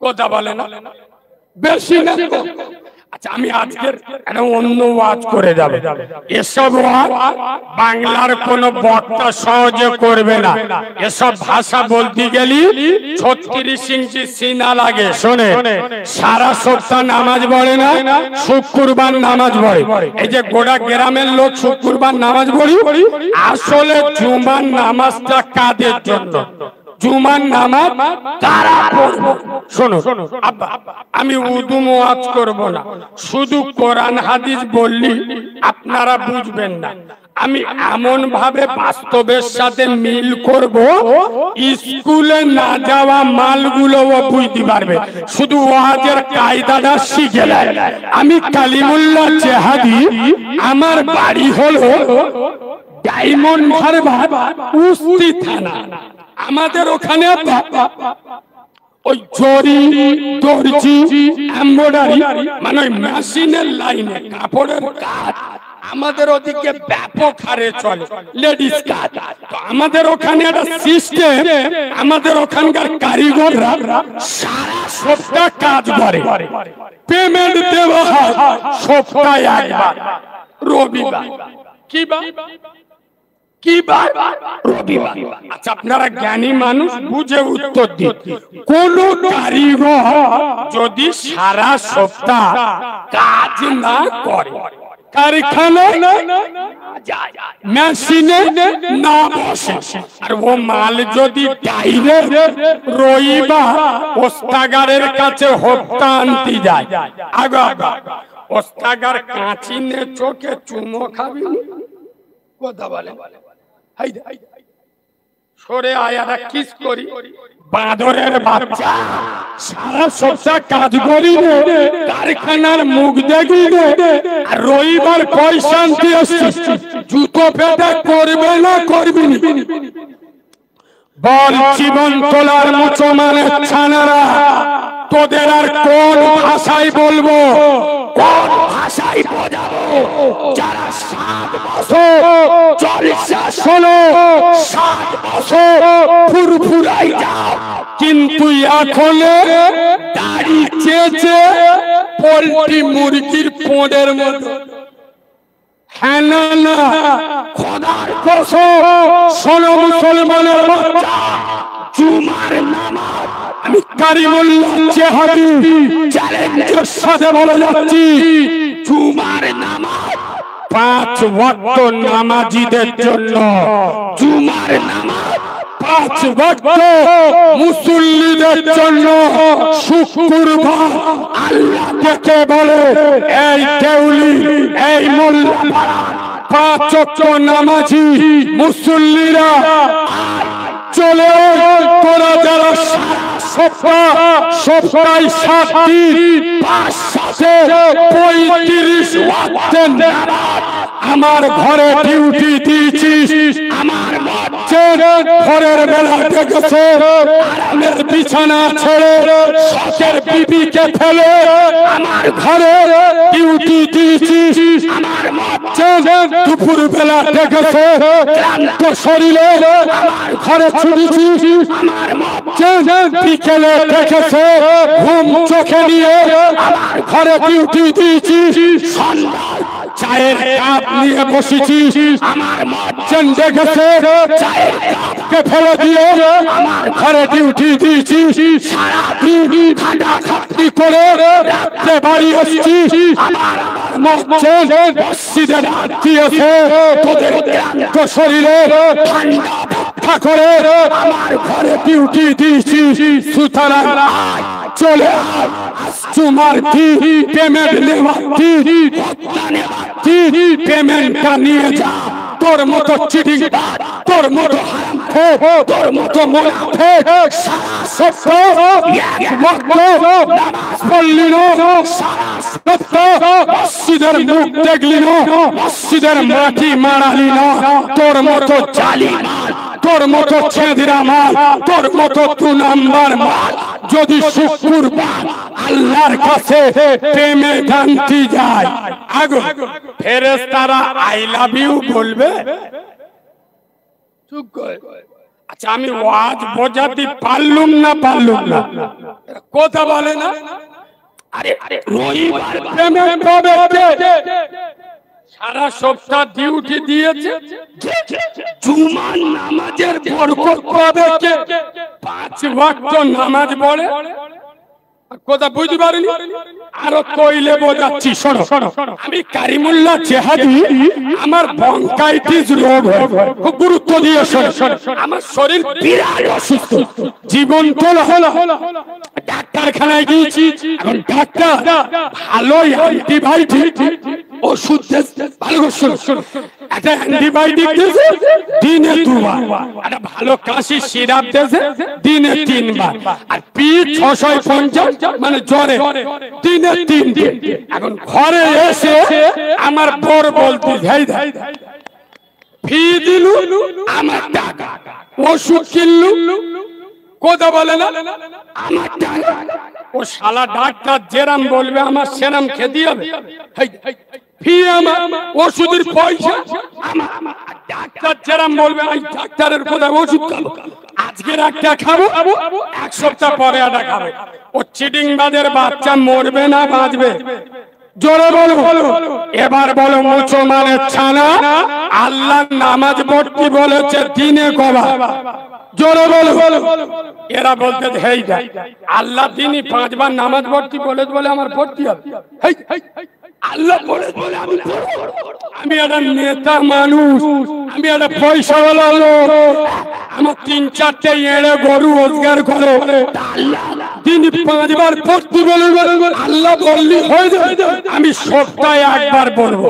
কথা বলে না? বেশি না? আচ্ছা আমি আজকের একটা অন্য ওয়াজ করে যাব। এসব ওয়াজ বাংলার কোন বক্তা সহজে করবে না। এসব ভাষা বলতে গেলি 36 ইঞ্চি সিনা লাগে। শোনে, সারা সপ্তাহ নামাজ পড়ে না, শুক্রবার নামাজ পড়ে। এই যে গোটা গ্রামের লোক শুক্রবার নামাজ পড়ি, আসলে জুমার নামাজটা কাদের জন্য? জুমার নামাজ কারা পড়বে? শোনো আব্বা, আমি উর্দু ওয়াজ করব না, শুধু কোরআন হাদিস বললি আপনারা বুঝবেন না। আমি এমন ভাবে বাস্তবের সাথে মিল করব, স্কুলে না যাওয়া মালগুলোও বুঝতে পারবে, শুধু ওয়াজের কায়দাটা শিখে নেয়। আমি কালিমুল্লাহ জেহাদি, আমার বাড়ি হলো ডায়মন্ড হারবার, উস্তি থানা। আমাদের ওখানে ওই জরি, দর্জি, এমব্রয়ডারি, মানে ওই মেশিনের লাইনে কাপড়ের কাজ আমাদের ওদিকে ব্যাপক হারে চলে, লেডিস কাজ। তো আমাদের ওখানে একটা সিস্টেম, আমাদের ওখানকার কারিগররা সারা সপ্তাহ কাজ করে, পেমেন্ট দেওয়া হয় সপ্তাহে একবার, রবিবার। কি বার? রবিবার। আচ্ছা আপনারা জ্ঞানী মানুষ, বুঝে উত্তর দিন। কোন কারিগর যদি সারা সপ্তাহ কাজ না করে, কারখানায় মেশিনে না বসে, আর ও মাল যদি ডাইরেক্ট রবিবার ওস্তাগারের কাছে হপ্তা আনতে যায়, আগা ওস্তাগার কাঁচি নে চোখে চুমো খাবি, কথা বলে সরে আয়ারা কিস করি, বাঁদরের বাচ্চা সারা সপ্তাহ কাজ করি, কারখানার মুখ দেখি, আর রবিবার পয়সা আনতে আসছি, জুতো পেটা করবে না করবি? বল জীবন তোলার মুসলমানের ছানারা, তোদের আর কোন ভাষায় বলবো, কোন ভাষায় বোঝাবো? যারা 7 বছর জলসা শোনো, 7 বছর ফুরফুরাই যাও, কিন্তু এখন দাড়ি চেয়েছে পোল্ট্রি মুরগির পোঁড়ের মতো। হ্যাঁ না, খোদার কসম, শোনো মুসলমানের বাচ্চা, জুমার নামাজ আমি কারিমুল্লাহ জেহাদি চ্যালেঞ্জের সাথে বলে যাচ্ছি, জুমার নামাজ 5 ওয়াক্ত নামাজিদের জন্য, জুমার নামাজ 5 ওয়াক্ত মুসল্লিদের জন্য। শুক্রবার আল্লাহ কে বলে, এই দেউলি, এই মোল্লা, 5 ওয়াক্ত নামাজি মুসল্লিরা চলে, তোরা যারা সপ্তাহে 7 দিন 5 সাথে 35 ওয়াক্তের নামাজ আমার ঘরে ডিউটি দিয়েছিস, আমার ঘরের বেলা দেখেছে আরামের বিছানা ছেড়ে শখের বিবিকে ফেলে আমার ঘরে ডিউটি দিয়েছিস, আমার দুপুর বেলা দেখেছে ক্লান্ত শরীরে আমার ঘরে ছুটেছিস, আমার বিকেলে দেখেছে ঘুম চোখে নিয়ে আমার ঘরে ডিউটি দিয়েছিস, সন্ধ্যায় চায়ের কাপ নিয়ে বসেছিস, আমার মজ্জেন দেখেছে চায়ের কাপকে ফেলে দিয়ে আমার ঘরে ডিউটি দিয়েছিস, সারাদিন খাটাখাটি করে রাত্রে বাড়ি আসছিস, আমার মজ্জেন মসজিদে ডাক দিয়েছে তোদের ক্লান্ত শরীরে ঠান্ডা করে আমার ঘরে ডিউটি দিয়েছিস, সুতরাং চলে জুমার পেমেন্ট নেওয়ার পেমেন্টটা নিয়ে যা। তোর মতো চিটিং, তোর মতো তোর মতো মসজিদের মুখ দেখলি না, মসজিদের মাটি মারালি না, তোর মতো জালি মাল, তোর মতো ছেদিরা মাল, তোর মতো 2 নাম্বার মাল যদি শুক্রবার আল্লাহর কাছে প্রেমে গান্তি যায়, আগো ফেরেশতারা আই লাভ ইউ বলবে? আচ্ছা আমি ওয়াজ বোঝাতে পারলুম না, কথা বলে না। আরে রবিবার পেমেন্ট হবে সারা সপ্তাহ ডিউটি দিয়েছে জুমার নামাজের বরকত পাবে কে 5 ওয়াক্ত নামাজ পড়ে কথা বুঝতে পারিনি আরো কইলে বোঝাচ্ছি শোনো আমি কারিমুল্লাহ জেহাদি আমার ব্রঙ্কাইটিস রোগ খুব গুরুত্ব দিয়ে শোনো আমার শরীর বিরাট অসুস্থ জীবন তোলা হলো ডাক্তারখানায় গিয়েছি এখন ডাক্তার ভালোই অ্যান্টিবায়োটিক ওষুধ ভালো শোনো একটা অ্যান্টিবায়োটিক দিয়েছে দিনে 2 বার একটা ভালো কাশি সিরাপ দিয়েছে দিনে 3 বার আর পি 650 মানে জ্বরে দিনে 3 দিন এখন ঘরে এসে আমার বর বলতে যাই ফি দিলু আমার টাকা ওষুধ কিনলু কথা বলে না আমার টাকা ও শালা ডাক্তার যেরাম বলবে আমার সেরাম খেতে হবে ফি আমার ওষুধের পয়সা আমার ডাক্তার যেরাম বলবে আমি ডাক্তারের কথা ওষুধ খাবো আজকে একটা খাবো 1 সপ্তাহ পরে একটা খাবো ও চিটিং বাজের বাচ্চা মরবে না বাঁচবে জোরে বলো এবার বলো মুসলমানের ছানা আল্লাহ নামাজ পড়তে বলেছে দিনে কবার জোরে বলো এরা বলতে হেই যা আল্লাহ দিনই 5 বার নামাজ পড়তে বলে আমার পড়তে হবে আল্লাহ বলে আমি একটা নেতা মানুষ আমি একটা পয়সাওয়ালা লোক আমার 3-4টে এড়ে গরু রোজগার করে দিন 5 বার পড়তে বলে আল্লাহ বললি হয়ে যাবে আমি সপ্তাহে 1 বার বলবো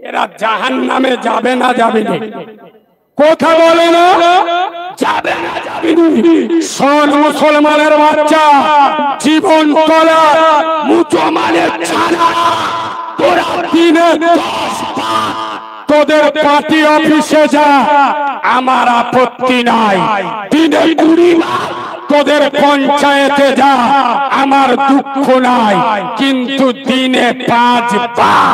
এরা জাহান্নামে যাবে না যাবে না কথা বলে না যাবে না যাবে না শোন মুসলমানের বাচ্চা জীবন তোলা মুসলমানের ছানা তোরা দিনে 10 বার তোদের পার্টি অফিসে যা আমার আপত্তি নাই দিনে 20 বার তোদের পঞ্চায়েতে যা আমার দুঃখ নাই কিন্তু দিনে 5 বার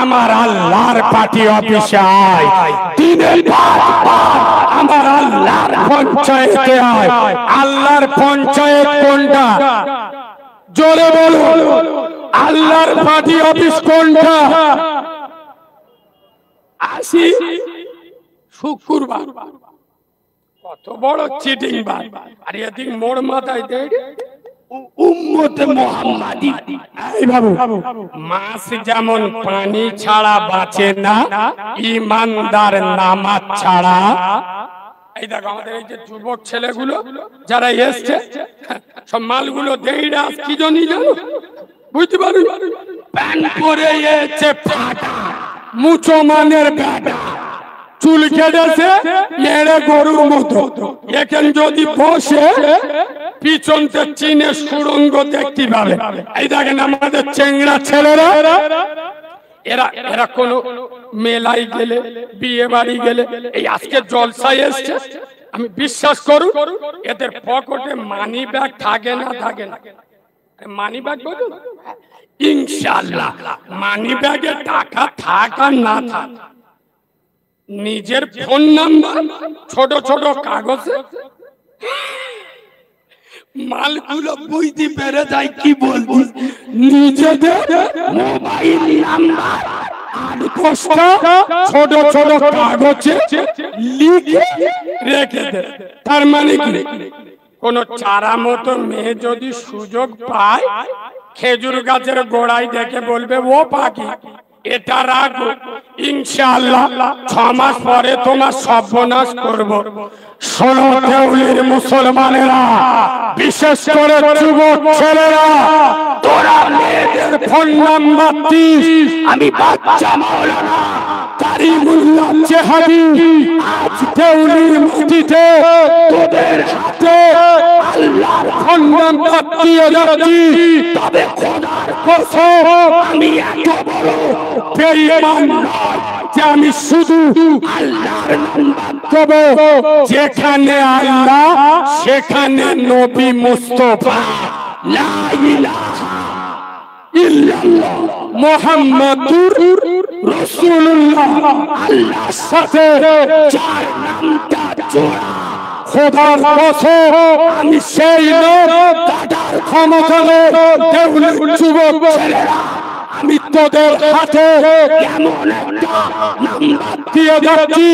আমার আল্লাহর পার্টি অফিসে আয় দিনে 5 বার আমার আল্লাহর পঞ্চায়েতে আয় আল্লাহর পঞ্চায়েত কোনটা জোরে বলো আল্লাহর পার্টি অফিস কোনটা আসি শুক্রবার কত বড় চিটিং বার আর এদিক মোড় মাথায় দেয় উম্মতে মুহাম্মাদি এই বাবু মাছ যেমন পানি ছাড়া বাঁচে না ঈমানদার নামাজ ছাড়া এই দেখো আমাদের এই যে যুবক ছেলেগুলো যারা এসছে সব মালগুলো দেইরা কি জানি জানো বুঝতে পারো প্যান্ট পরে এসে ফাটা মুসলমানের বেটা চুল কেটেছে এড়ে গরুর মতো এখন যদি বসে পিছনতে চীনের সুড়ঙ্গ দেখতে পাবে এই দেখেন আমাদের চেংড়া ছেলেরা এরা কোন মেলায় গেলে বিয়ে বাড়ি গেলে এই আজকে জলসায় এসছে আমি বিশ্বাস করুন এদের পকেটে মানি ব্যাগ থাকে না মানি ব্যাগ বলুন ইনশাআল্লাহ মানি ব্যাগে টাকা থাক আর না থাক নিজের ফোন নাম্বার ছোট ছোট কাগজে মালগুলো বুঝতে পেরে যায় কি বলবি নিজেদের মোবাইল নাম্বার আর ছোট ছোট কাগজে লিখে রেখে দে তার মানে কি কোন চারা মতো মেয়ে যদি সুযোগ পায় খেজুর গাছের গোড়ায় দেখে বলবে ও পাখি এটা রাখো ইনশাআল্লাহ 6 মাস পরে তোমার সর্বনাশ করব শোনো দেউলির মুসলমানেরা বিশেষ করে যুবক ছেলেরা তোরা মেয়েদের ফোন নাম্বার দিস আমি বাচ্চা মাওলানা কারিমুল্লাহ জেহাদি আজ দেউলির মসজিদে তোদের হাতে আল্লাহর ফোন নাম্বার দিয়ে যাচ্ছি তবে খোদার কসম আমি এত বড় বেঈমান নয় যে আমি শুধু আল্লাহর নাম্বার দেব যেখানে আল্লাহ সেখানে নবী মুস্তাফা লা ইলাহা ইল্লাল্লাহ মুহাম্মাদুর রাসূলুল্লাহ আল্লাহর সাথে যার নামটা জোড়া খোদার কসম আমি সেই লোক কাটার ক্ষমতা নেই দেউলের যুবক ছেলেরা আমি তোদের হাতে এমন একটা নাম্বার দিয়ে যাচ্ছি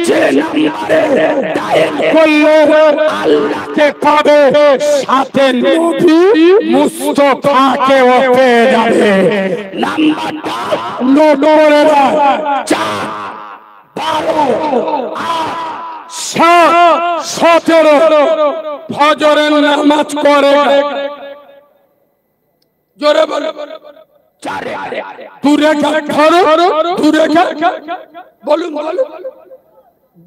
যে নাম্বারে ডায়াল করলে আল্লাহকে পাবে সাথে নবী মুস্তাফাকেও পেয়ে যাবে নাম্বারটা নোট করে দাও 4 12 17 ফজরের নামাজ করে জোরে বলো দূরে বলুন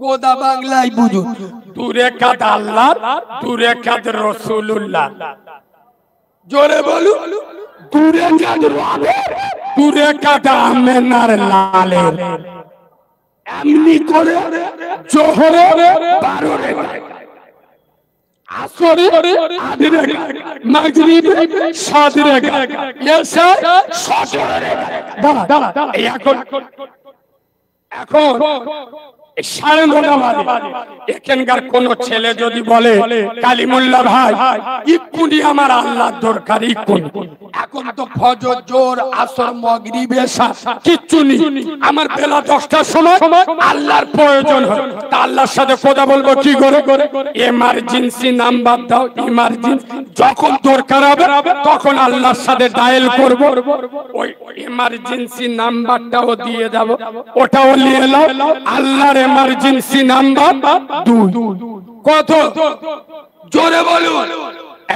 গোদা বাংলায় বুঝুন দূরে কাত আল্লাহ দূরে কাত রাসূলুল্লাহ জোরে বলুন দূরে কাত দূরে কাত আমেনার লালে এমনি করে জোহরে 12 রেখায় আসরে আদিরে মাগরিব 7 রেখায় এসা 17 রেখায় দাঁড়া এখন 9:30 বাজে এখানকার কোন ছেলে যদি বলে কালিমুল্লাহ ভাই ইকুনি আমার আল্লাহর দরকার ইকুনি এখন তো ফজর জোর আসর মাগরিব এশা কিচ্ছু নেই আমার বেলা 10টার সময় আল্লাহর প্রয়োজন হয় তা আল্লাহর সাথে কথা বলবো কি করে এমার্জেন্সি নাম্বার দাও ইমার্জেন্সি যখন দরকার হবে তখন আল্লাহর সাথে ডায়াল করব ওই এমার্জেন্সি নাম্বারটাও দিয়ে যাব ওটাও নিয়ে নাও আল্লাহর এমার্জেন্সি নাম্বার 2 কত জোরে বলুন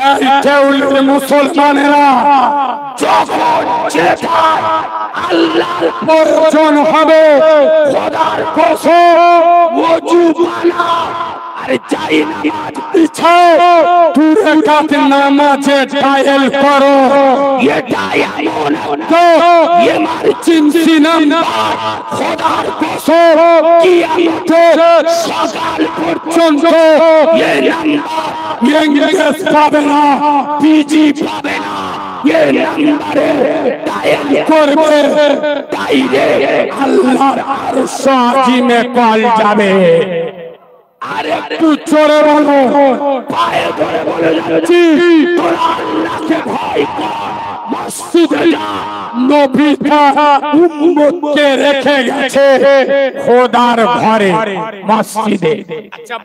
এই দেউলের মুসলমানেরা যখন যেটা আল্লাহর প্রয়োজন হবে খোদার কসম ওযু বানাও আরে যাই নামাজ পিছাও 2 রাকাত নামাজে ডায়াল করো এটা এমন তো এমার্জেন্সি নাম্বার খোদার কসম কিয়ামতের সকাল পর্যন্ত এই নাম্বার ইংরেজ পাবে না পিজি পাবে না এই নাম্বারে ডায়াল করবে ডাইরেক্ট আল্লাহর আরশ আজিমে কল যাবে আরে একটু জোরে বলো পায়ে ধরে বলে যাচ্ছি তোরা আল্লাহকে ভয় কর মসজিদে যা নবী উম্মতকে রেখে গেছে খোদার ঘরে মসজিদে আচ্ছা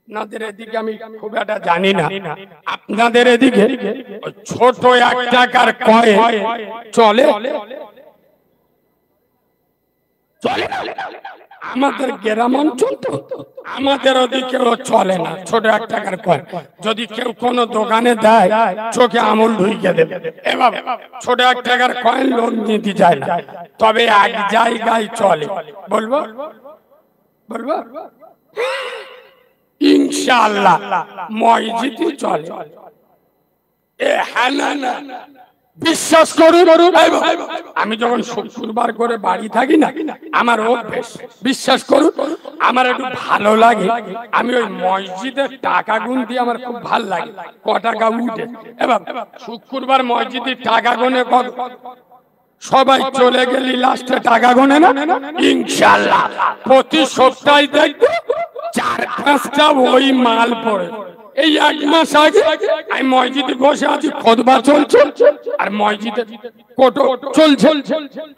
আপনাদের এদিকে আমি খুব একটা জানি না আপনাদের এদিকে ছোট 1 টাকার কয়েন চলে চলে আমাদের গ্রাম অঞ্চল তো আমাদের ওদিকেও চলে না ছোট 1 টাকার কয়েন যদি কেউ কোন দোকানে দেয় চোখে আঙুল ঢুকিয়ে দেবে এভাবে ছোট 1 টাকার কয়েন লোন নিতে যায় না তবে এক জায়গায় চলে বলবো ইনশাআল্লাহ মসজিদে চলে এ হানানা বিশ্বাস করুন আমি যখন শুক্রবার করে বাড়ি থাকি না আমার অভ্যাস বিশ্বাস করুন আমার একটু ভালো লাগে আমি ওই মসজিদের টাকা গুনতে আমার খুব ভালো লাগে ক টাকা উঠে এবার শুক্রবার মসজিদে টাকা গুনে সবাই চলে গেলি লাস্টে টাকা গুনে না ইনশাআল্লাহ প্রতি সপ্তাহে দেখবে 4-5টা ওই মাল পড়ে এই 1 মাস আগে আমি মসজিদে বসে আছি খুতবা চলছে আর মসজিদে কোটো চলছে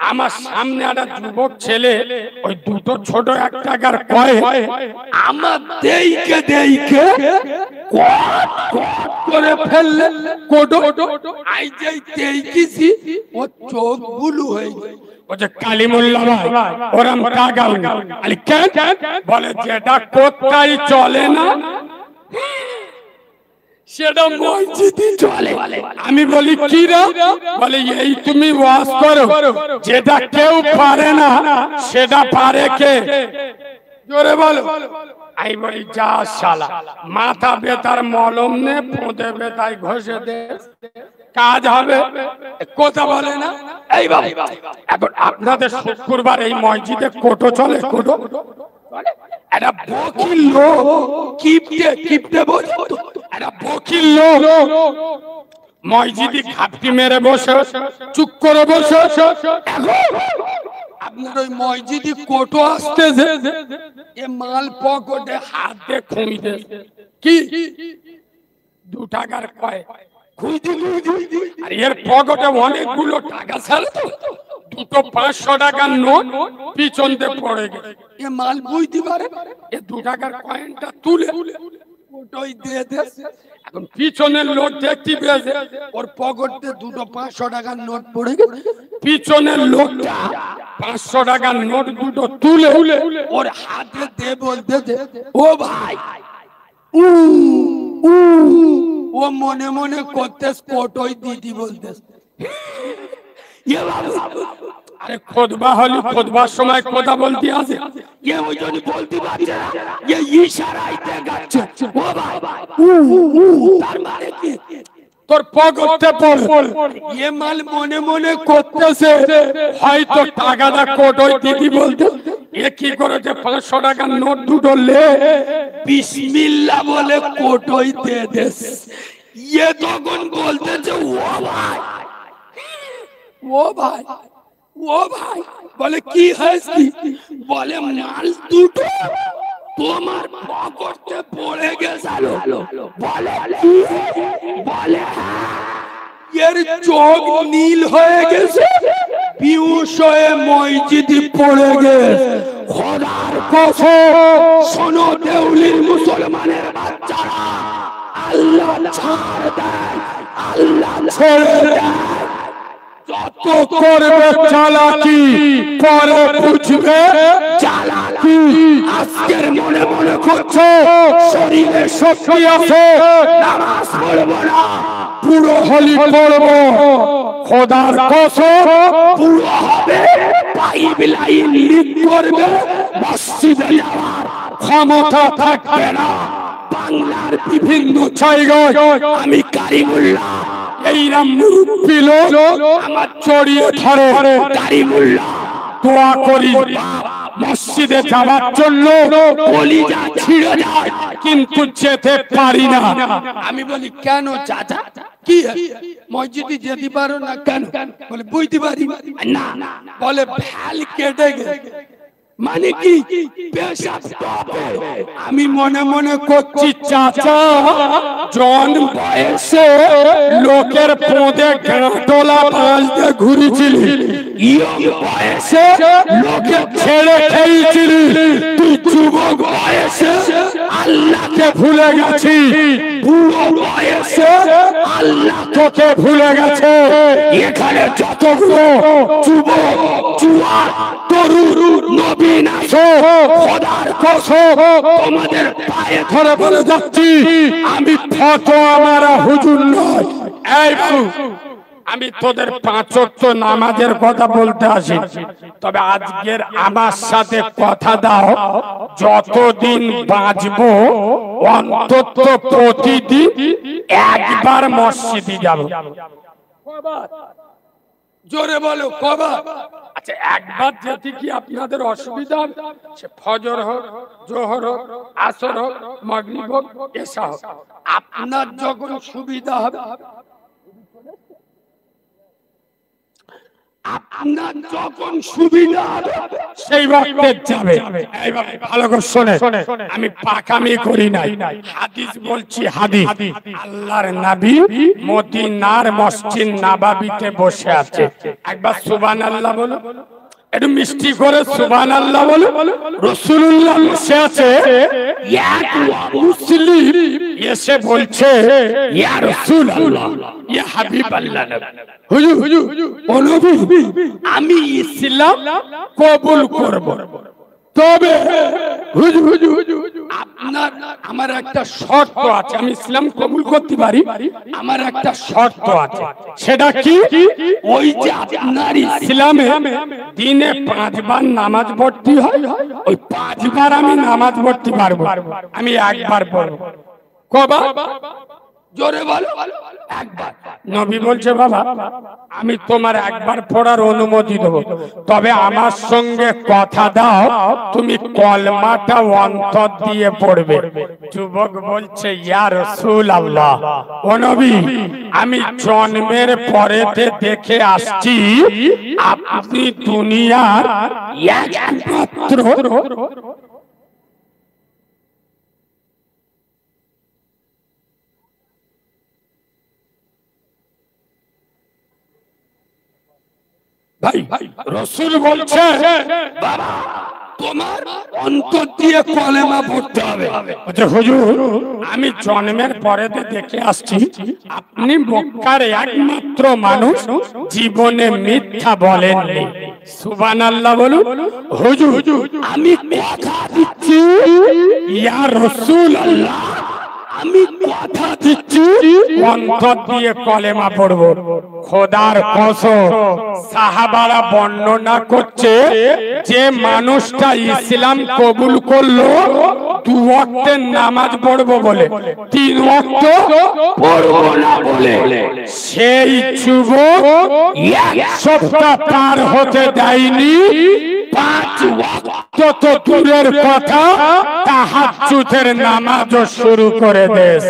আমার সামনে একটা যুবক ছেলে ওই দুটো ছোট 1 টাকার কয়েন আমার দেইকে করে ফেললে কোটো আই যেই দেইকিছি ও চোখ বুলু হয়ে গেল ওরে কালিমুল্লাহ ভাই ওরম টাকা আলি কেন বলে যেটা কোথায় চলে না সেটা মসজিদে চলে আমি বলি কি রে বলে এই তুমি ওয়াজ করো যেটা কেউ পারে না সেটা পারে কে জোরে বলো আই বলি যা শালা মাথা বেতার মলম নে পোঁদে বেতায় ঘষে দে কাজ হবে কথা বলে না এই বাবা এখন আপনাদের শুক্রবার এই মসজিদে কোটো চলে কোটো এটা বকিল লোক কিপটে বলে এটা বকিল লোক মসজিদে ঘাপটি মেরে বসে চুপ করে বসে আপনার ওই মসজিদি কোটো আসতেছে, এ মাল পকেটে হাত দিয়ে খুঁজতে, কি 2 টাকার কয়েন খুঁজতে, আর এর পকেটে অনেকগুলো টাকা ছিল, দুটো 500 টাকার নোট পিছন দিয়ে পড়ে গেছে। এ মাল বুঝতে পারে, এ 2 টাকার কয়েনটা তুলে ওটাই দিয়ে দে। এখন পিছনের লোক দেখতে পেয়েছে ওর পকেটে দুটো 500 টাকার নোট পড়ে গেছে, পিছনের লোকটা 500 টাকার নোট দুটো তুলে ওর হাতে দিয়ে বলতেছে, ও ভাই, ও মনে মনে করতে কোটোই দিদি বলতেছে। আরে খোদবা হলি, খোদবার সময় কথা বলতে আছে, এ ওই জন্য বলতে পারছে না, এ ইশারায় দেখাচ্ছে, ও ভাই, তার মানে কি তোর পকেটে পড়। এ মাল মনে মনে করতেছে হয়তো টাকাটা কোটোই দিদি বলতে, এ কি করেছে 500 টাকার নোট দুটো লে বিসমিল্লাহ বলে কোটোই দিয়ে দেস। এ তখন বলতেছে, ও ভাই, ও ভাই, ও ভাই, বলে কি হয়েছে, বলে মাল দুটো তোমার পকেটে পড়ে গেছিল, বলে বলে এর চোখ নীল হয়ে গেছে, বেহুশ হয়ে মসজিদে পড়ে গেছে। খোদার কসম, শোনো দেউলির মুসলমানের বাচ্চারা, আল্লাহ ছাড় দেয়, আল্লাহ ছেড়ে দেয়। যত করবে চালাকি পরে বুঝবে চালাকি। আজকের মনে মনে করছো শরীরে শক্তি আছে, নামাজ পড়বো না, পুরো হলি পড়বো, খোদার কসম পুরো হবে, পাইপ লাইন লিক করবে, মসজিদে যাওয়ার ক্ষমতা থাকবে না। বাংলার বিভিন্ন জায়গায় আমি কারিমুল্লাহ এইরাম মুরব্বি লোক আমার জড়িয়ে ধরে, কারিমুল্লাহ দোয়া করি মসজিদে যাওয়ার জন্য, কলিজা ছিঁড়ে যায় কিন্তু যেতে পারি না। আমি বলি কেন চাচা, কি মসজিদে যেতে পারো না কেন? বলে বুঝতে পারি না, বলে ভ্যাল কেটে গেছে। মানে কি পেশাব পাবে। আমি মনে মনে করছি চাচা জন বয়সে লোকের পোঁদে গাঁটলা বাঁধতে ঘুরেছিলি, ইয়ং বয়সে লোকে ছেড়ে খেয়েছিলি, তুই যুবক বয়সে আল্লাহকে ভুলে গেছি, বুড়ো বয়সে আল্লাহ তোকে ভুলে গেছে। এখানে যতগুলো যুবক জুয়ান তরুণ নবীন আছে, খোদার কসম তোমাদের পায়ে ধরে বলে যাচ্ছি, আমি ফতোয়া মারা হুজুর নয়। এই বাবু, আমি তোদের 5 ওয়াক্ত নামাজের কথা বলতে আসি, তবে আজকের আমার সাথে কথা দাও, যতদিন বাঁচবো অন্তত প্রতিদিন একবার মসজিদে যাব। জোরে বলো কবার? আচ্ছা, একবার যেতে কি আপনাদের অসুবিধা হবে? সে ফজর হোক, জোহর হোক, আসর হোক, মাগরিব হোক, এশা হোক, আপনার যখন সুবিধা হবে, আপনার যখন সুবিধা হবে সেই ওয়াক্তে যাবে। এইভাবে ভালো করে শুনে, আমি পাকামি করি নাই, হাদিস বলছি, হাদিস। আল্লাহর নবী মদিনার মসজিদ নববীতে বসে আছে, একবার সুবহানাল্লাহ বলো, একটু মিষ্টি করে সুবহানাল্লাহ বলো। রাসূলুল্লাহ বসে আছে, এক মুসলিম এসে বলছে, ইয়া রাসূলুল্লাহ, ইয়া হাবিবাল্লাহ, হুজুর ও নবী, আমি ইসলাম কবুল করব, তবে হুজুর আপনার আমার একটা শর্ত আছে। আমি ইসলাম কবুল করতে পারি, আমার একটা শর্ত আছে। সেটা কি? ওই যে আপনার ইসলামে দিনে 5 বার নামাজ পড়তে হয়, ওই 5 বার আমি নামাজ পড়তে পারবো, আমি একবার পড়ব। কবার? জোরে বলো একবার। নবী বলছে বাবা আমি তোমার একবার পড়ার অনুমতি দেবো, তবে আমার সঙ্গে কথা দাও তুমি কলমাটা অন্তর দিয়ে পড়বে। যুবক বলছে ইয়া রাসূলুল্লাহ, ও নবী আমি জন্মের পরেতে দেখে আসছি আপনি দুনিয়ার একমাত্র ভাই রাসূল বলছে বাবা তোমার অন্তর দিয়ে কলেমা পড়তে হবে। আচ্ছা হুজুর আমি জন্মের পরেতে দেখে আসছি আপনি মক্কার একমাত্র মানুষ জীবনে মিথ্যা বলেননি। সুবহানাল্লাহ বলুন। হুজুর আমি কথা দিচ্ছি ইয়া রাসূলুল্লাহ, আমি কথা দিচ্ছি অন্তর দিয়ে কলেমা পড়বো। খোদার কসম সাহাবারা বর্ণনা করছে যে মানুষটা ইসলাম কবুল করলো 2 ওয়াক্তের নামাজ পড়বো বলে 3 ওয়াক্ত পড়বো না বলে, সেই যুবক 1 সপ্তাহ পার হতে দেয়নি 5 ওয়াক্ত তো দূরের কথা তাহাজ্জুদের নামাজও শুরু করে দেশ।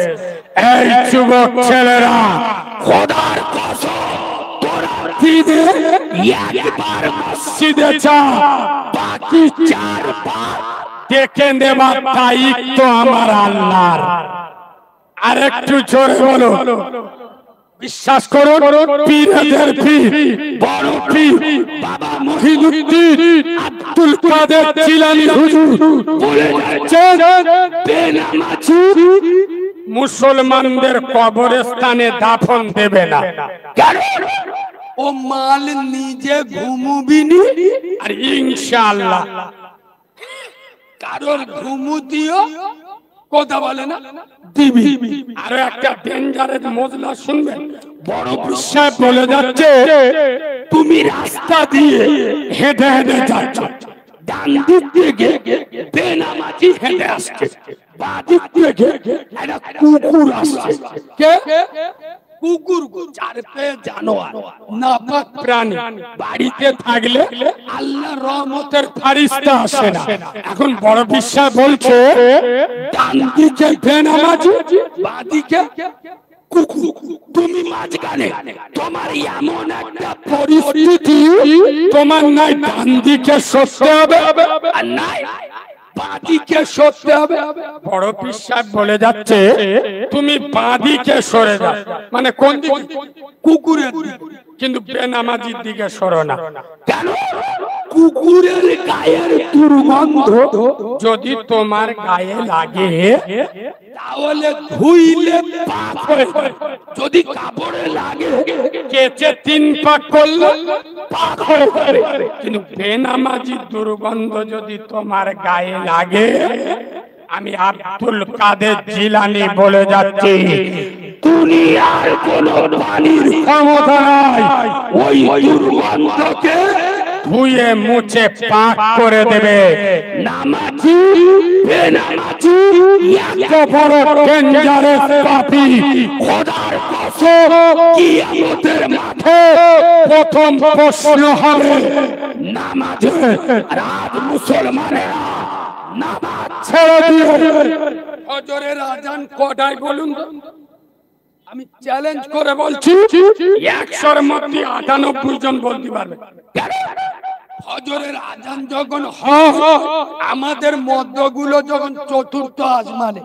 এই যুবক ছেলেরা খোদার কসম তোরা দিনে একবার মসজিদে যা, বাকি 4 বার দেখে নেবার দায়িত্ব আমার আল্লাহর। আরেকটু জোরে বলো বিশ্বাস করুন পীরদের পীর বড় পীর বাবা মহিউদ্দিন আব্দুল কাদের জিলানী হুজুর বলে যাচ্ছেন বেনামাজি মুসলমানদের কবরস্থানে দাফন দেবে না। কেন? ও মাল নিজে ঘুমুবিনি আর ইনশাআল্লাহ কারোর ঘুমু দিও কথা বলে না দিবি। আরো একটা ডেঞ্জারের মজলা শুনবেন। বড় বিশ্বাস বলে যাচ্ছে তুমি রাস্তা দিয়ে হেঁটে হেঁটে যাচ্ছ, ডান দিক থেকে বেনামাজি হেঁটে আসছে, বাঁ দিক থেকে একটা কুকুর আসছে। কে? কুকুর, চার পায়ে জানোয়ার, নাপাক প্রাণী। বাড়িতে থাকলে আল্লাহর রহমতের ফেরেশতা আসে না। এখন বড় বিশ্বাস বলছে ডান দিকে বেনামাজি, বাঁ দিকে কুকুর, তুমি মাঝখানে। তোমার এমন একটা পরিস্থিতি তোমার নাই ডান দিকে সরতে হবে আর নাই বাঁ দিকে সরতে হবে। বড় বিশ্বাস বলে যাচ্ছে তুমি বাঁ দিকে সরে যাও, মানে কোন দিকে? কুকুরের দিকে, কিন্তু বেনামাজির দিকে সরো না। কেন? কুকুরের গায়ের দুর্গন্ধ যদি তোমার গায়ে লাগে তাহলে ধুইলে পাপ হয়ে যায়, যদি কাপড়ে লাগে কেচে 3 পাক করলে পাক হয়ে যাবে। কিন্তু বেনামাজির দুর্গন্ধ যদি তোমার গায়ে লাগে, আমি আব্দুল কাদের জিলানী বলে যাচ্ছি দুনিয়ার কোন পানির ক্ষমতা নাই ওই দুর্গন্ধকে ধুয়ে মুছে পাক করে দেবে। নামাজি বেনামাজি এত বড় ডেঞ্জারাস পাপী, খোদার কসম কিয়ামতের মাঠে প্রথম প্রশ্ন হবে নামাজে। রাত মুসলমানেরা নামাজ ছেড়ে দিয়ে ফজরের আজান কটায় বলুন? আমি চ্যালেঞ্জ করে বলছি 100-র মধ্যে 98 জন বলতে পারবে। ফজরের আজান যখন হয় আমাদের মধ্যগুলো যখন চতুর্থ আসমানে,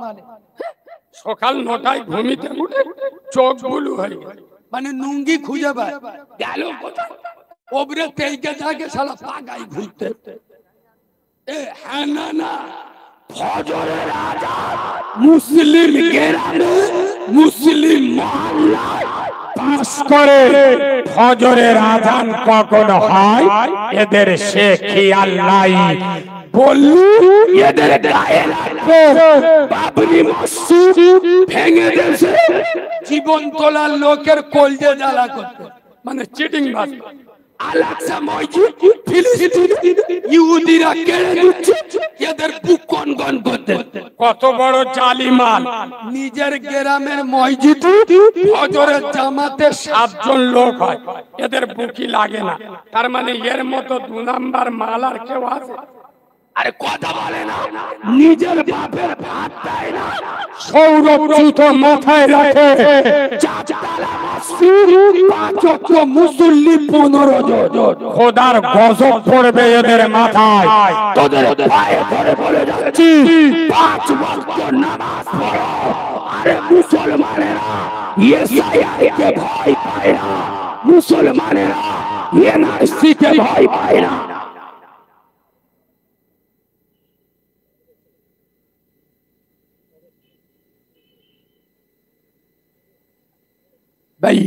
সকাল 9টায় ঘুমিতে উঠে চোখ বুলু হয়ে মানে নুঙ্গি খুঁজে পায় গেল কোথায়, ওপরে তেইকে থাকে শালা পাগাই ঘুরতে। হ্যাঁ না না, ফজরের আজান মুসলিম গ্রামে মুসলিম মহল্লায় পাস করে ফজরের আজান কখন হয় এদের সে খেয়াল নাই। বললু এদের গায়ে লাগবে বাবরি মসজিদ ভেঙে দিয়েছে, জীবন তোলার লোকের কলজে জ্বালা করতে, মানে চিটিং বাজ। আল-আকসা মসজিদ ফিলিস্তিন ইহুদিরা কেড়ে নিচ্ছে, এদের বুক গনগন করতে। কত বড় জালিমান, নিজের গ্রামের মসজিদে ফজরের জামাতে 7 জন লোক হয়, এদের বুকি লাগে না। তার মানে এর মতো 2 নাম্বার মাল আর কেউ আছে? আরে কথা বলে না, নিজের বাপের ভাত দেয় না, সৌরভ জুতো মাথায় রাখে, 4 তলা মসজিদ, 5 ওয়াক্ত মুসল্লি 15 জন, খোদার গজব পড়বে এদের মাথায়। তোদের পায়ে ধরে বলে যাচ্ছি 5 ওয়াক্ত নামাজ পড়ো। আরে মুসলমানেরা ইয়েসাইয়াকে ভয় পায় না, মুসলমানেরা এনআরসিকে ভয় পায় না। ভাই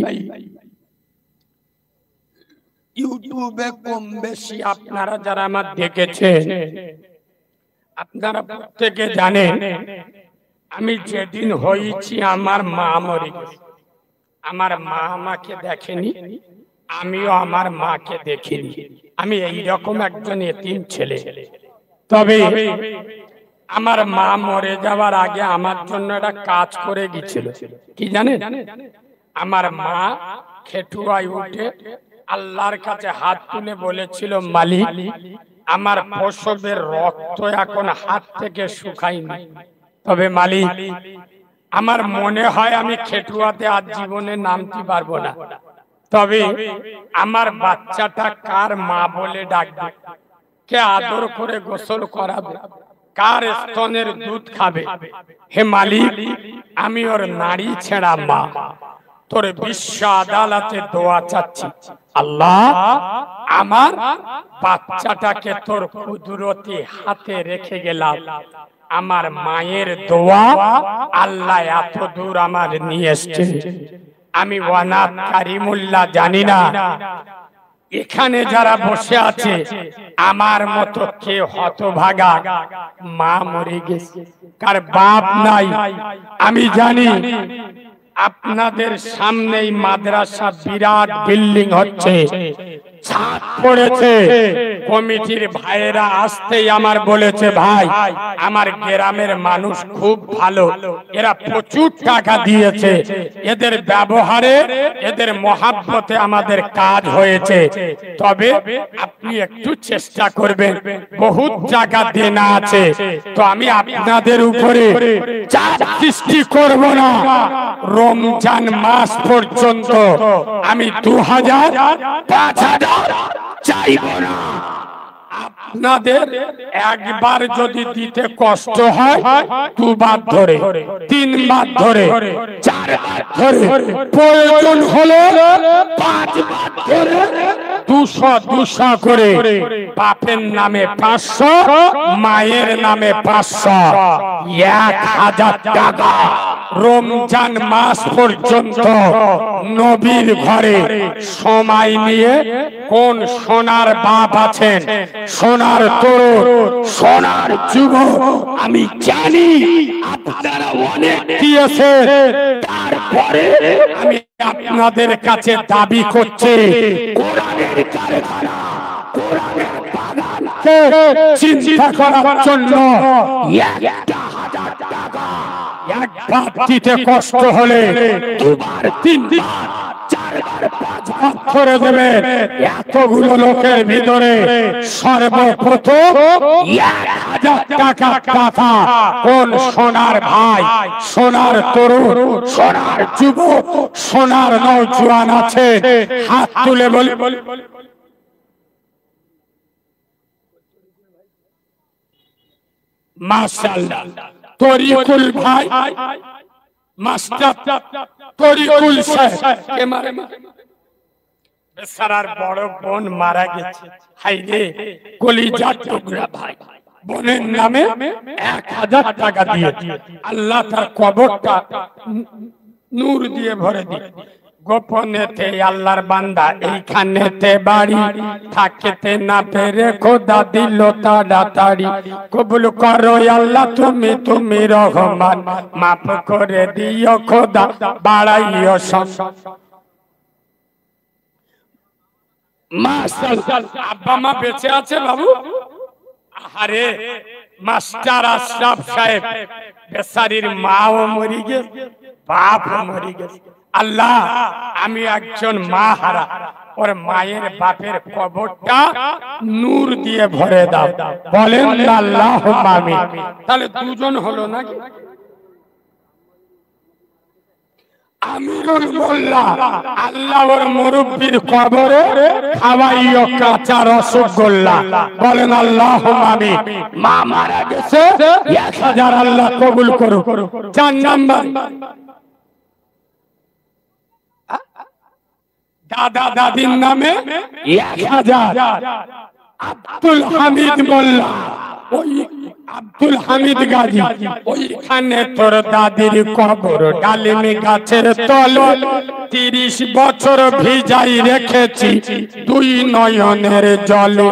ইউটিউবে কম বেশি আপনারা যারা আমার দেখেছেন, আপনারা প্রত্যেকে জানেন আমি যেদিন হয়েছি আমার মা মরে গেছে। আমার মা আমাকে দেখেনি, আমিও আমার মাকে দেখিনি। আমি এইরকম একজন এতিম ছেলে। তবে আমার মা মরে যাওয়ার আগে আমার জন্য একটা কাজ করে গিয়েছিল, কি জানেন? আমার মা খেটুয়ায় উঠে আল্লাহর কাছে হাত তুলে বলেছিল, মালিক আমার প্রসবের রক্ত এখন হাত থেকে শুকায়নি, তবে মালিক আমার মনে হয় আমি খেটুয়াতে আজ জীবনে নামতে পারবো না, তবে আমার বাচ্চাটা কার মা বলে ডাকবে, কে আদর করে গোসল করাবে, কার স্তনের দুধ খাবে? হে মালিক আমি ওর নারী ছেঁড়া মা, তোর বিশ্ব আদালতে দোয়া চাচ্ছি, আল্লাহ আমার বাচ্চাটাকে তোর কুদরতি হাতে রেখে গেলাম। আমার মায়ের দোয়া আল্লাহ এত দূর আমার নিয়ে এসেছে। আমি ওয়ানাত কারিমুল্লাহ জানি না এখানে যারা বসে আছে আমার মতো কে হতভাগা মা মরে গেছে, কার বাপ নাই। আমি জানি আপনাদের সামনেই মাদ্রাসা বিরাট বিল্ডিং হচ্ছে, ছাদ পড়েছে, কমিটির ভাইয়েরা আসতেই আমার বলেছে, ভাই আমার গ্রামের মানুষ খুব ভালো, এরা প্রচুর টাকা দিয়েছে, এদের ব্যবহারে এদের মহাব্বতে আমাদের কাজ হয়েছে, তবে আপনি একটু চেষ্টা করবেন, বহুত টাকা দেনা আছে, তো আমি আপনাদের উপরে চাপ সৃষ্টি করব না। রমজান মাস পর্যন্ত আমি 2000 5000 চাইব না। আপনাদের একবার যদি দিতে কষ্ট হয় 2 বার ধরে, 3 বার ধরে, 4 বার ধরে, প্রয়োজন হলে 5 বার ধরে 200 করে, বাপের নামে 500, মায়ের নামে 500, 1000 টাকা রমজান মাস পর্যন্ত নবীর ঘরে সময় নিয়ে কোন সোনার বাপ আছেন, সোনার তরুণ, সোনার যুবক, আমি জানি আপনারা অনেক দিয়েছেন, তারপরে আমি আপনাদের কাছে দাবি করছি কোরআনের কারখানা, কোরআনের বাগানকে চিন্তা করার জন্য 1000 টাকা একবার দিতে কষ্ট হলে 2 বার 3 বার 4 বার 5 বার করে দেবেন। এতগুলো লোকের ভিতরে সর্বপ্রথম 1000 টাকা কথা কোন সোনার ভাই, সোনার তরুণ, সোনার যুবক, সোনার নওজোয়ান আছে হাত তুলে বলে মাশাআল্লাহ। তরিকুল ভাই, মাস্টার তরিকুল সাহেব কে মারে বেচারার বড় বোন মারা গেছে, হাই রে কলিজার টুকরা ভাই, বোনের নামে 1000 টাকা দিয়ে আল্লাহ তার কবরটা নূর দিয়ে ভরে দিয়ে। গোপনেতে আল্লাহর বান্দা এইখানেতে বাড়ি, থাকতে না পেরে খোদা দিল তাড়াতাড়ি, কবুল করো আল্লাহ তুমি, তুমি রহমান, মাফ করে দিও খোদা, বাড়াইও সম্মান। মাশাআল্লাহ। আব্বা মা বেঁচে আছে বাবু? আরে মাস্টার আশরাফ সাহেব বেচারির মাও মরে গেছে, বাপও মরে গেছে। আল্লাহ, আমি একজন মা হারা, ওর মায়ের বাপের কবরটা নূর দিয়ে ভরে দাও। বলেন আল্লাহুম্মা আমিন। তাহলে দুজন হলো নাকি? আমিরুল মোল্লা আল্লাহ ওর মুরব্বির কবরে খাওয়াইও কাঁচা রসগোল্লা। বলেন আল্লাহুম্মা আমিন। মা মারা গেছে, 1000 আল্লাহ কবুল করুক। 4 নাম্বার, দাদা দাদির নামে 1000। আব্দুল হামিদ মোল্লা, ওই আব্দুল হামিদ গাজী, ওইখানে তোর দাদির কবর ডালিমি গাছের তলে 30 বছর ভিজাই রেখেছি দুই নয়নের জলে।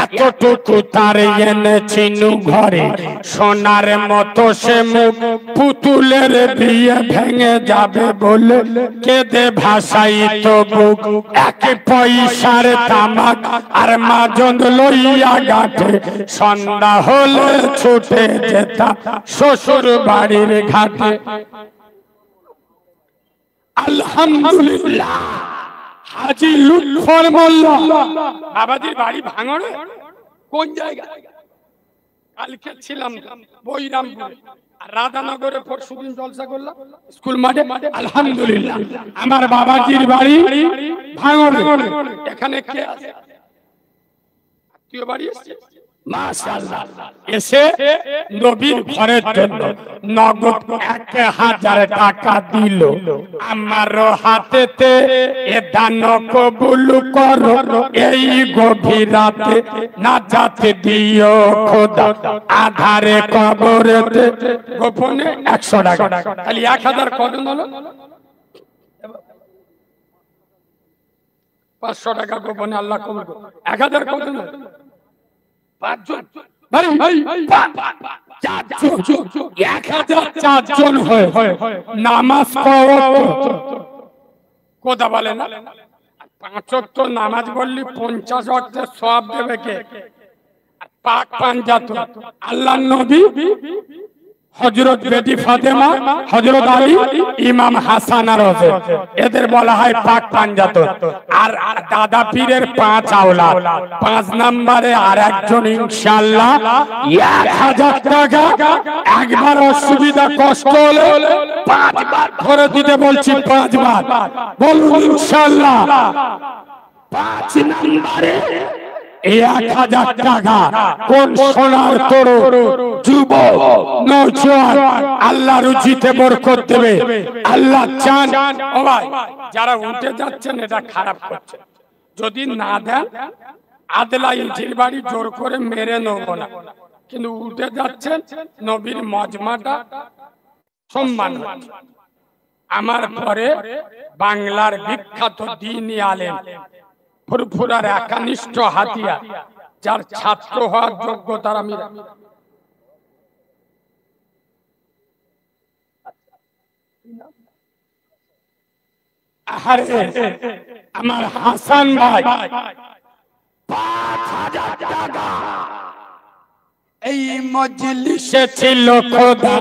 এতটুকু তার এনেছিনু ঘরে, সোনার মতো সে মুখ, পুতুলের বিয়ে ভেঙে যাবে বলে কেঁদে ভাসাই তো বুক। 1 পয়সার তামাক আর মাজন লইয়া গাঁঠে, সন্ধ্যা হলে ছুটে যেতাম শ্বশুর বাড়ির ঘাটে। আলহামদুলিল্লাহ, হাজী লুৎফর মোল্লা, বাবাজির বাড়ি ভাঙড়ে। কোন জায়গায়? কালকে ছিলাম বৈরামপুরে, আর রাধানগরে পরশুদিন জলসা করলাম স্কুল মাঠে। আলহামদুলিল্লাহ, আমার বাবাজির বাড়ি ভাঙড়ে। এখানে কে আছে? আত্মীয় বাড়ি এসেছে, মাশাআল্লাহ। এসে নবীর ঘরের জন্য নগদ 1000 টাকা দিল। আমার হাতেতে এ দান কবুল করো, এই গভীর রাতে নাজাত দিও খোদা, আধারে কবরেতে গোপনে 100 টাকা। তাহলে 1000 কত হলো? 500 টাকা গোপনে আল্লাহ কবুল করো। 1000 কত হলো? 5 জন। ভাই 1004 জন হয় নামাজ পড়ো। কথা বলে না, 5 ওয়াক্ত নামাজ পড়লি 50 ওয়াক্তের সওয়াব দেবে কে? পাক পাঞ্জাত আল্লাহর নবী, হযরত বেটি ফাতেমা, হযরত আলী, ইমাম হাসান আর হোসেন, এদের বলা হয় পাক পাঞ্জাত। আর দাদা পীরের 5 আওলাদ। 5 নম্বরে আর একজন ইনশাআল্লাহ 1000 টাকা একবার অসুবিধা কষ্ট হলে 5 বার করে দিতে বলছি। 5 বার বলুন ইনশাআল্লাহ। 5 নম্বরে 1000 টাকা কোন সোনার তরু যুবক নওজোয়ান আল্লাহ রুজিতে বরকত দেবে। আল্লাহ চান। ও ভাই, যারা উঠে যাচ্ছেন এটা খারাপ করছে। যদি না দেন আদলা ইঞ্জির বাড়ি জোর করে মেরে নেব না, কিন্তু উঠে যাচ্ছেন নবীর মজমাটা সম্মান হচ্ছে। আমার পরে বাংলার বিখ্যাত দ্বীনি আলেম ফুরফুরার একনিষ্ঠ হাতিয়া, যার ছাত্র হওয়ার যোগ্যতার আমি আমার হাসান ভাই 5000 টাকা এই মজলিসে ছিল খোদা।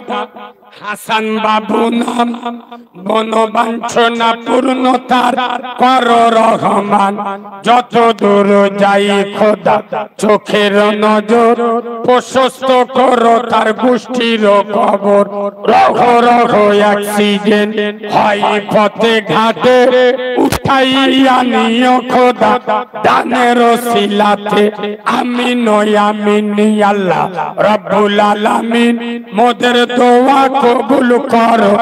হাসান বাবু নাম, মনোবাঞ্ছনা পূর্ণতার কর রহমান। যত দূর যাই খোদা চোখের নজর, প্রশস্ত করো তার গোষ্ঠীর কবর। রহ রহ অ্যাক্সিডেন্ট হয় পথে ঘাটে, উঠাইয়া নিও খোদা দানের ওসিলাতে। আমিন ও আমিন আল্লাহ রব্বুল আলামিন, মোদের দোয়া কবুল করো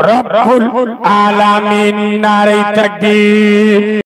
রব্বুল আলামিন। নারে তাকবীর।